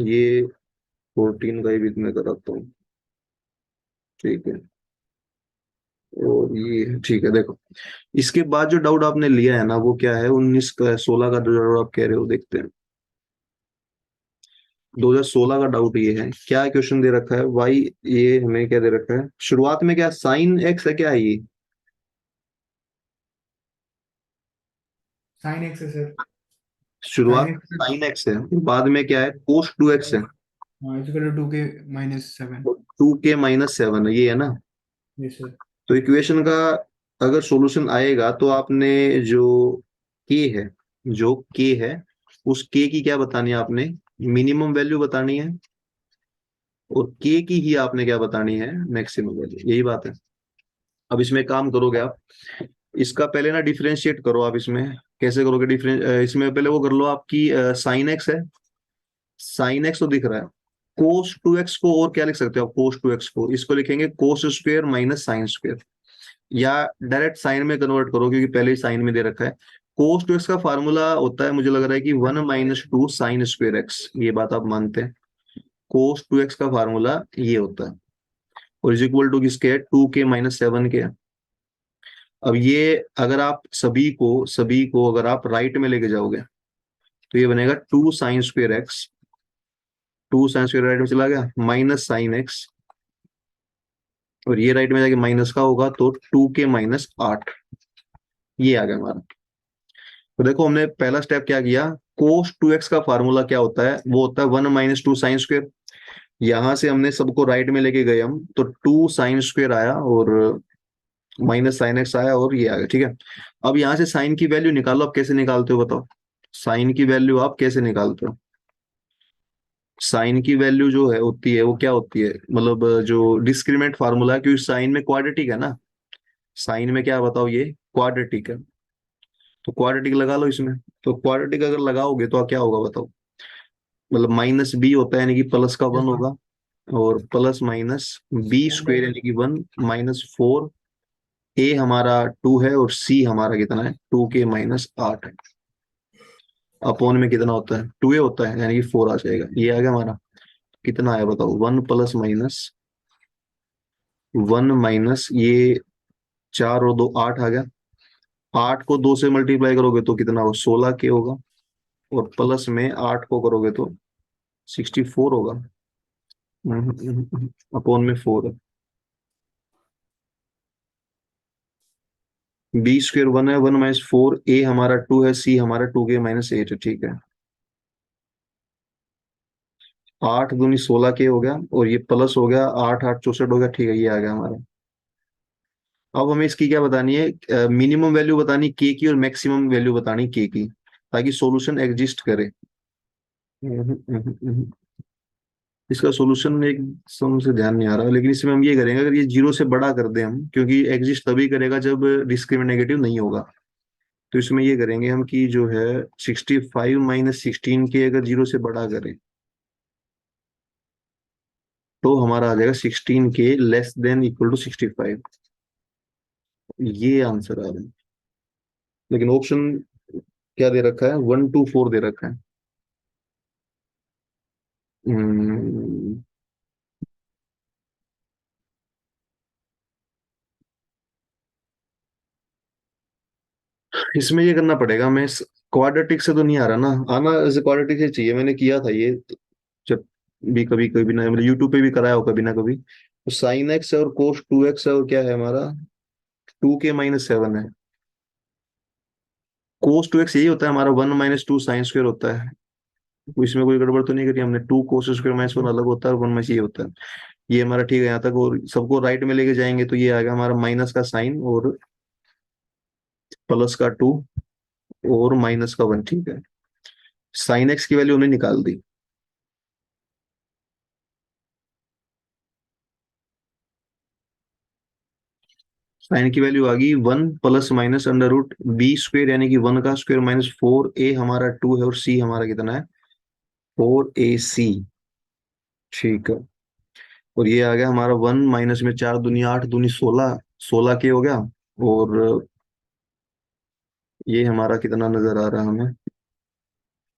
ये 14 का ही भी मैं कराता हूँ, ठीक है। और ये ठीक है, देखो इसके बाद जो डाउट आपने लिया है ना, वो क्या है, 19 का 16 का जो डाउट आप कह रहे हो, देखते हैं। 2016 का डाउट ये है, क्या क्वेश्चन दे रखा है वाई, ये हमें क्या दे रखा है शुरुआत में, क्या साइन एक्स है, क्या है ये? साइन एक्स है सर। शुरुआत साइन में एक्स। साइन एक्स है, बाद में क्या है, कोस 2x है, हाँ इक्वल टू 2 के -7। 2k-7 है, ये है ना। जी सर। तो इक्वेशन का अगर सॉल्यूशन आएगा तो आपने जो के है, जो के है, उस के की क्या बतानी है आपने, मिनिमम वैल्यू बतानी है, और के की ही आपने क्या बतानी है, मैक्सिमम वैल्यू, यही बात है। अब इसमें काम करोगे आप, इसका पहले ना डिफरेंशिएट करो आप इसमें। कैसे करोगे डिफरेंस, इसमें पहले वो कर लो, आपकी साइन एक्स है, साइन एक्स तो दिख रहा है। कोस 2x को और क्या लिख सकते हो आप, कोस 2x को इसको लिखेंगे कोस स्क्वायर माइनस साइन स्क्वायर, या डायरेक्ट साइन में कन्वर्ट करो, क्योंकि पहले ही साइन में दे रखा है। कोस 2x का फार्मूला होता है, मुझे लग रहा है कि 1 - 2 साइन स्क्वायर एक्स, ये बात आप मानते हैं। कोस 2x का फार्मूला ये होता है, और इज इक्वल टू किसके है, 2k-7 के। अब ये अगर आप सभी को अगर आप राइट में लेके जाओगे, तो ये बनेगा 2 sin² x, 2 sin² राइट में चला गया, माइनस साइन एक्स, और ये राइट में जाके माइनस का होगा, तो 2k-8, ये आ गया हमारा। तो देखो हमने पहला स्टेप क्या किया, कोस 2x का फार्मूला क्या होता है, वो होता है 1 - 2 sin²। यहां से हमने सबको राइट में लेके गए हम, तो 2 sin² आया, और माइनस साइन एक्स आया, और ये आ गया, ठीक है। अब यहाँ से साइन की वैल्यू निकालो, आप कैसे निकालते हो बताओ, साइन की वैल्यू आप कैसे निकालते हो। साइन की वैल्यू जो है होती है वो क्या होती है, मतलब जो डिस्क्रिमिनेंट फार्मूला है, क्योंकि साइन में क्वाड्रेटिक है ना, साइन में क्या बताओ, ये क्वाड्रेटिक है, तो क्वाड्रेटिक लगा लो इसमें। तो क्वाड्रेटिक अगर लगाओगे तो क्या होगा बताओ, मतलब माइनस बी होता है यानी कि प्लस का वन होगा, और प्लस माइनस बी स्क्वेयर यानी कि वन, माइनस फोर, ए हमारा टू है और सी हमारा कितना है, टू के माइनस आठ है, अपॉन में कितना होता है, टू ए होता है, यानी कि फोर आ जाएगा। ये आ गया हमारा, कितना आया बताओ, one plus minus one minus ये चार और दो आठ आ गया, आठ को दो से मल्टीप्लाई करोगे तो कितना होगा, सोलह के होगा, और प्लस में आठ को करोगे तो सिक्सटी फोर होगा, अपॉन में फोर है, बी स्क्वेयर वन है, वन माइनस फोर, ए हमारा टू है, सी हमारा टू के माइनस एट है, ठीक है। आठ दूनी सोलह के हो गया, और ये प्लस हो गया, आठ आठ चौसठ हो गया, ठीक है, ये आ गया हमारा। अब हमें इसकी क्या बतानी है, मिनिमम वैल्यू बतानी के की और मैक्सिमम वैल्यू बतानी के की, ताकि सॉल्यूशन एग्जिस्ट करे। इसका सॉल्यूशन एक सम से ध्यान नहीं आ रहा, लेकिन इसमें हम ये करेंगे, अगर ये जीरो से बड़ा कर दें हम, क्योंकि एग्जिस्ट तभी करेगा जब डिस्क्रिमिनेट नेगेटिव नहीं होगा, तो इसमें ये करेंगे हम कि जो है 65 - 16 के अगर जीरो से बड़ा करें तो हमारा आ जाएगा 16 के लेस देन इक्वल टू 65, ये आंसर आ रहा है। लेकिन ऑप्शन क्या दे रखा है, वन टू फोर दे रखा है। हम्म, इसमें ये करना पड़ेगा हमें, क्वाड्रेटिक से तो नहीं आ रहा ना, आना ऐसे क्वाड्रेटिक से चाहिए, मैंने किया था ये जब भी, कभी कभी ना, मतलब यूट्यूब पे भी कराया हो कभी ना कभी। तो साइन एक्स है और कोस टू एक्स है, और क्या है हमारा, टू के माइनस सेवन है। कोस टू एक्स यही होता है हमारा, one minus two sine square होता है, इसमें कोई गड़बड़ तो नहीं करी हमने, two cos square minus one अलग होता है और वन माइनस ये होता है। ये हमारा ठीक है यहाँ तक, और सबको राइट में लेके जाएंगे तो ये आ गया हमारा माइनस का साइन और प्लस का टू और माइनस का वन, ठीक है। साइन एक्स की वैल्यू हमने निकाल दी, साइन की वैल्यू आ गई one plus minus under root b square यानी कि वन का स्क्वेयर माइनस फोर, ए हमारा टू है और सी हमारा कितना है, फोर ए सी, ठीक है। और ये आ गया हमारा वन माइनस में चार दूनी आठ दूनी सोलह, सोलह के हो गया, और ये हमारा कितना नजर आ रहा है हमें,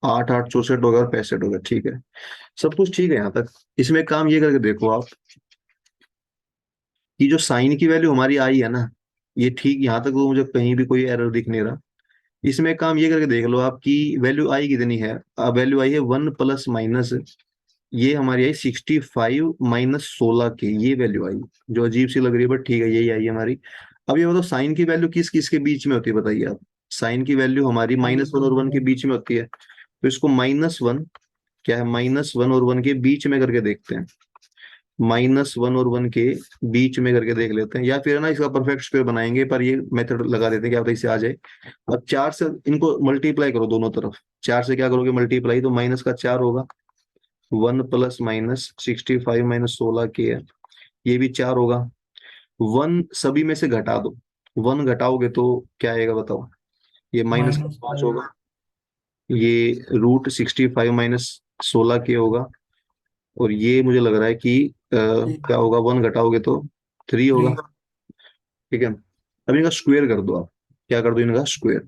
आठ आठ चौसठ होगा और पैंसठ होगा, ठीक है। सब कुछ ठीक है यहाँ तक। इसमें काम ये करके देखो आप कि जो साइन की वैल्यू हमारी आई है ना, ये ठीक यहाँ तक, वो मुझे कहीं भी कोई एरर दिख नहीं रहा। इसमें काम ये करके देख लो आपकी वैल्यू आई कितनी है, वैल्यू आई है वन प्लस माइनस, ये हमारी आई 65 - 16 के, ये वैल्यू आई, जो अजीब सी लग रही है बट ठीक है, यही आई है हमारी। अब ये बताओ साइन की वैल्यू किस किस के बीच में होती है, बताइए आप। साइन की वैल्यू हमारी माइनस वन और वन के बीच में होती है, तो इसको माइनस वन, क्या है, माइनस वन और वन के बीच में करके देखते हैं, माइनस वन और वन के बीच में करके देख लेते हैं, या फिर ना इसका परफेक्ट स्क्वायर बनाएंगे, पर ये मेथड लगा देते हैं, क्या पता इससे आ जाए। अब चार से इनको मल्टीप्लाई करो दोनों तरफ, चार से क्या करोगे मल्टीप्लाई, तो माइनस का चार होगा, वन प्लस माइनस 65 - 16 के है, ये भी चार होगा। वन सभी में से घटा दो, वन घटाओगे तो क्या आएगा बताओ, ये माइनस का माइनस पांच फाइव। होगा, ये रूट 65 - 16 के होगा, और ये मुझे लग रहा है कि क्या होगा, वन घटाओगे तो थ्री थ्री। होगा, ठीक है। अब इनका स्क्वायर कर दो आप, क्या कर दो इनका स्क्वायर,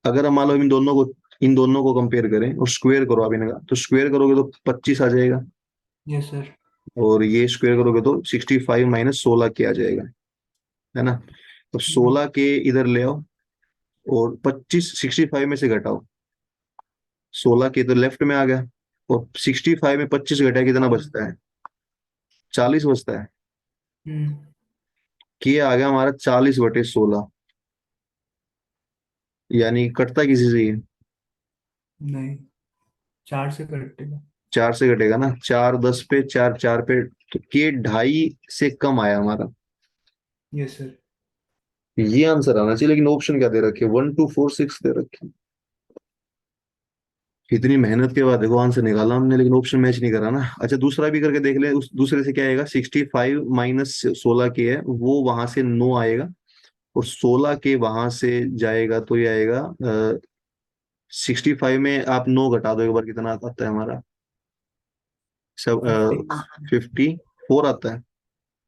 अगर हम मान लो इन दोनों को कंपेयर करें और स्क्वायर करो आप इनका, तो स्क्वायर करोगे तो 25 आ जाएगा, यस सर। और ये स्क्वायर करोगे तो 65 - 16 के आ जाएगा, है ना। तो 16 के इधर ले आओ, और 65 में से घटाओ, 16 के इधर लेफ्ट में आ गया, और 65 में 25 घटा कितना बचता है, 40 बचता है, हम्म। के आ गया हमारा 40/16, यानी कटता किसी से ये, नहीं, चार से कटेगा। चार से घटेगा ना, चार दस पे चार चार पे, तो के ढाई से कम आया हमारा, यस सर। ये आंसर आना चाहिए, लेकिन ऑप्शन क्या दे रखे, वन टू फोर सिक्स दे रखे। इतनी मेहनत के बाद देखो आंसर निकाला हमने, लेकिन ऑप्शन मैच नहीं करा ना। अच्छा दूसरा भी करके देख ले, उस दूसरे से क्या आएगा, 65 - 16 के है वो वहां से 9 आएगा, और 16 के वहां से जाएगा तो ये आएगा 65 में आप 9 घटा दो एक बार, कितना आता है हमारा, सब 50 54 आता है,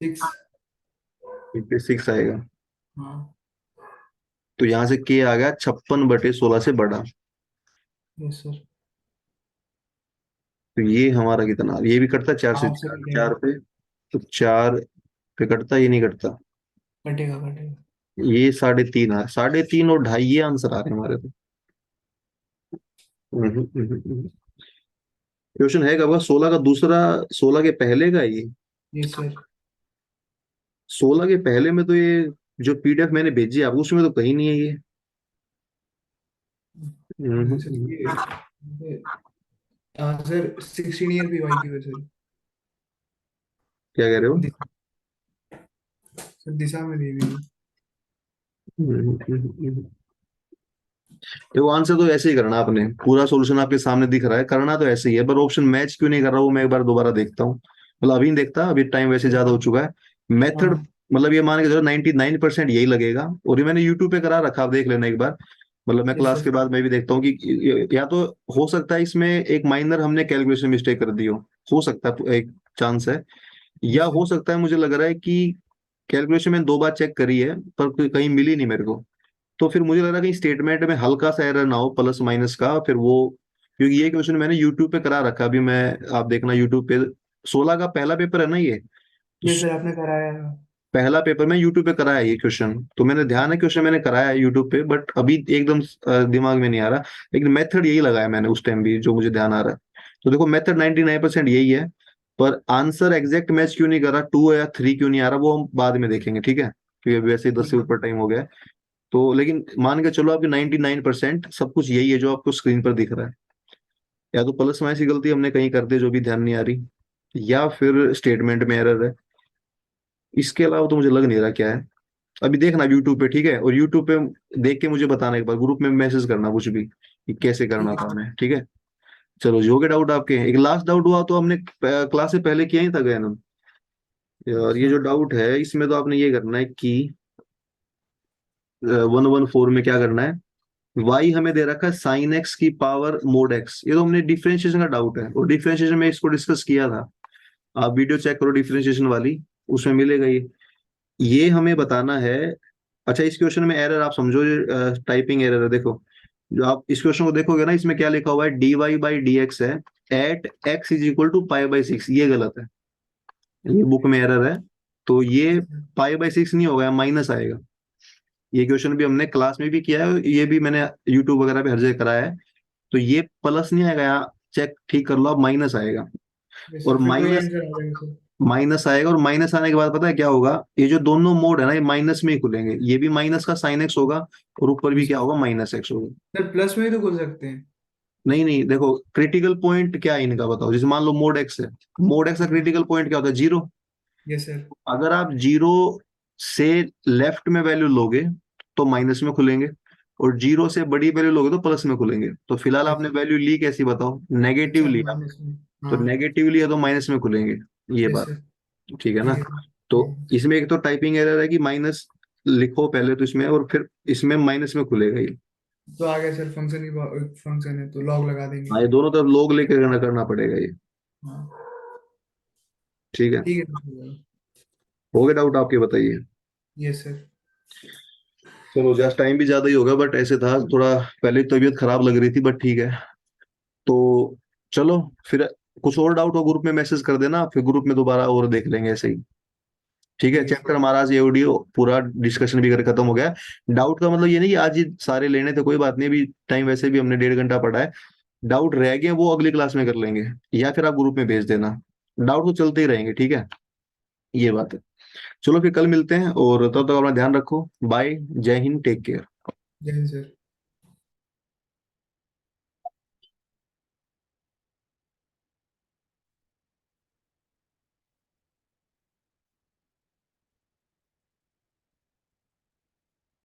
6। 56 आएगा। हाँ। तो यहाँ से के आ गया 56/16 से बड़ा। Yes sir. तो ये हमारा कितना, ये भी कटता है 4 से, 8 से 4 कटेगा। 4 पे, तो 4 पे कटता, ये नहीं कटता। कटेगा कटेगा। ये 3.5 आ, 3.5 और 2.5 ये आंसर आ रहे हैं हमारे तो। क्वेश्चन है कब का, 16 का दूसरा, 16 के पहले का है ये। Yes sir. 16 के पहले में तो ये जो पीडीएफ मैंने भेजी है आपको उसमें तो कहीं नहीं है ये। सर सर 16 ईयर पीवाईक्यू है सर। क्या कह रहे हो? दि- सर दिशा में दी हुई है। देखो आंसर तो ऐसे ही करना आपने, पूरा सॉल्यूशन आपके सामने दिख रहा है, करना तो ऐसे ही है, पर ऑप्शन मैच क्यों नहीं कर रहा वो मैं एक बार दोबारा देखता हूँ। मतलब अभी नहीं देखता, अभी टाइम वैसे ज्यादा हो चुका है। मेथड, हाँ। मतलब ये मान के चलो 99% यही लगेगा, और ये मैंने यूट्यूब पे करा रखा, आप देख लेना एक बार। मतलब मैं यस क्लास सर। के बाद मैं भी देखता हूँ कि या तो हो सकता है इसमें एक माइनर हमने कैलकुलेशन मिस्टेक कर दी हो सकता है, एक चांस है। या यस हो सर। सकता है, मुझे लग रहा है कि कैलकुलेशन मैंने 2 बार चेक करी है पर कहीं मिली नहीं मेरे को। तो फिर मुझे लग रहा है कहीं स्टेटमेंट में हल्का सा एरर ना हो प्लस माइनस का, फिर वो, क्योंकि ये क्वेश्चन मैंने यूट्यूब पे करा रखा, अभी मैं, आप देखना यूट्यूब पे, 16 का पहला पेपर है ना ये, तो यस सर आपने कराया था। पहला पेपर में यूट्यूब पे कराया है ये क्वेश्चन, तो मैंने ध्यान है क्वेश्चन मैंने कराया है यूट्यूब पे, बट अभी एकदम दिमाग में नहीं आ रहा। लेकिन मेथड यही लगाया मैंने उस टाइम भी, जो मुझे ध्यान आ रहा है। तो देखो मेथड 99% यही है, पर आंसर एग्जैक्ट मैच क्यों नहीं कर रहा, 2 या 3 क्यों नहीं आ रहा, वो हम बाद में देखेंगे, ठीक है, क्योंकि अभी वैसे ही 10 ठीक से है। ऊपर टाइम हो गया है। तो लेकिन मान के चलो आपके 99% सब कुछ यही है जो आपको स्क्रीन पर दिख रहा है। या तो प्लस माइनस की गलती हमने कहीं कर दी जो भी ध्यान नहीं आ रही, या फिर स्टेटमेंट में एरर है। इसके अलावा तो मुझे लग नहीं रहा क्या है। अभी देखना यूट्यूब पे, ठीक है, और यूट्यूब पे देख के मुझे बताना, एक बार ग्रुप में मैसेज करना कुछ भी कि कैसे ठीक करना है था सर। हमें, ठीक है। चलो जो के डाउट आपके, एक लास्ट डाउट हुआ तो हमने क्लास से पहले किया ही था गया ना। और ये अच्छा। जो डाउट है इसमें तो आपने ये करना है कि 114 में क्या करना है, y हमें दे रखा है साइन एक्स की पावर मोड एक्स, ये तो हमने डिफरेंशिएशन का डाउट है, और डिफरेंशिएशन में इसको डिस्कस किया था। आप वीडियो चेक करो डिफरेंशिएशन वाली, उसमें मिलेगा ये हमें बताना है। अच्छा इस क्वेश्चन में एरर आप समझो, टाइपिंग एरर है, देखो जो आप इस क्वेश्चन को देखोगे ना, इसमें क्या लिखा हुआ है, dy/dx है एट x = π/6, ये गलत है, ये बुक में एरर है। तो ये π/6 नहीं होगा, माइनस आएगा। ये क्वेश्चन भी हमने क्लास में भी किया है, ये भी मैंने यूट्यूब वगैरह पे हर जगह कराया है। तो ये प्लस नहीं आएगा यहाँ, चेक ठीक कर लो आप, माइनस आएगा। यस और सर फिर तो ये माइनस, आंसर आ जाएगा सर। माइनस आएगा, और माइनस आने के बाद पता है क्या होगा, ये जो दोनों मोड है ना ये माइनस में ही खुलेंगे, ये भी माइनस का साइन एक्स होगा, और ऊपर भी यस क्या होगा, माइनस एक्स होगा। सर प्लस में भी तो खोल सकते हैं। नहीं नहीं, देखो क्रिटिकल पॉइंट क्या है इनका बताओ, जैसे मान लो मोड एक्स है, मोड एक्स का क्रिटिकल पॉइंट क्या होता है, 0। Yes sir. अगर आप 0 से लेफ्ट में वैल्यू लोगे तो माइनस में खुलेंगे, और 0 से बड़ी वैल्यू लोगे तो प्लस में खुलेंगे। तो फिलहाल यस आपने वैल्यू ली कैसी बताओ, नेगेटिव अच्छा लिया, माइनस में। तो हाँ। नेगेटिव लिया तो माइनस में खुलेंगे, ये यस बात, सर। ठीक है ना। ठीक है तो सर। इसमें एक तो टाइपिंग एरर है कि माइनस लिखो पहले तो इसमें, और फिर इसमें माइनस में खुलेगा ये। तो आ गया सर फंक्शन ही फंक्शन है तो लॉग लगा देंगे। हाँ ये दोनों तरफ लोग लेकर करना करना पड़ेगा ये, हाँ। ठीक है। ठीक है सर। हो गया डाउट आपके, बताइए। Yes sir. चलो जस्ट टाइम भी ज्यादा ही होगा, बट ऐसे था थोड़ा, पहले तबीयत खराब लग रही थी, बट ठीक है। तो चलो फिर, कुछ और डाउट हो ग्रुप में मैसेज कर देना, फिर ग्रुप में दोबारा और देख लेंगे ऐसे ही, ठीक है। ठीक है चैप्टर सर। हमारा आज ये ऑडियो पूरा डिस्कशन भी कर खत्म हो गया। डाउट का मतलब ये नहीं कि आज ही सारे लेने थे, कोई बात नहीं, अभी टाइम वैसे भी हमने 1.5 घंटा पढ़ा है। डाउट रह गए वो अगली क्लास में कर लेंगे, या फिर आप ग्रुप में भेज देना। डाउट तो चलते ही रहेंगे, ठीक है, ये बात है। चलो फिर कल मिलते हैं, और तब तक अपना ध्यान रखो, बाय, जय हिंद, टेक केयर। जय हिंद सर।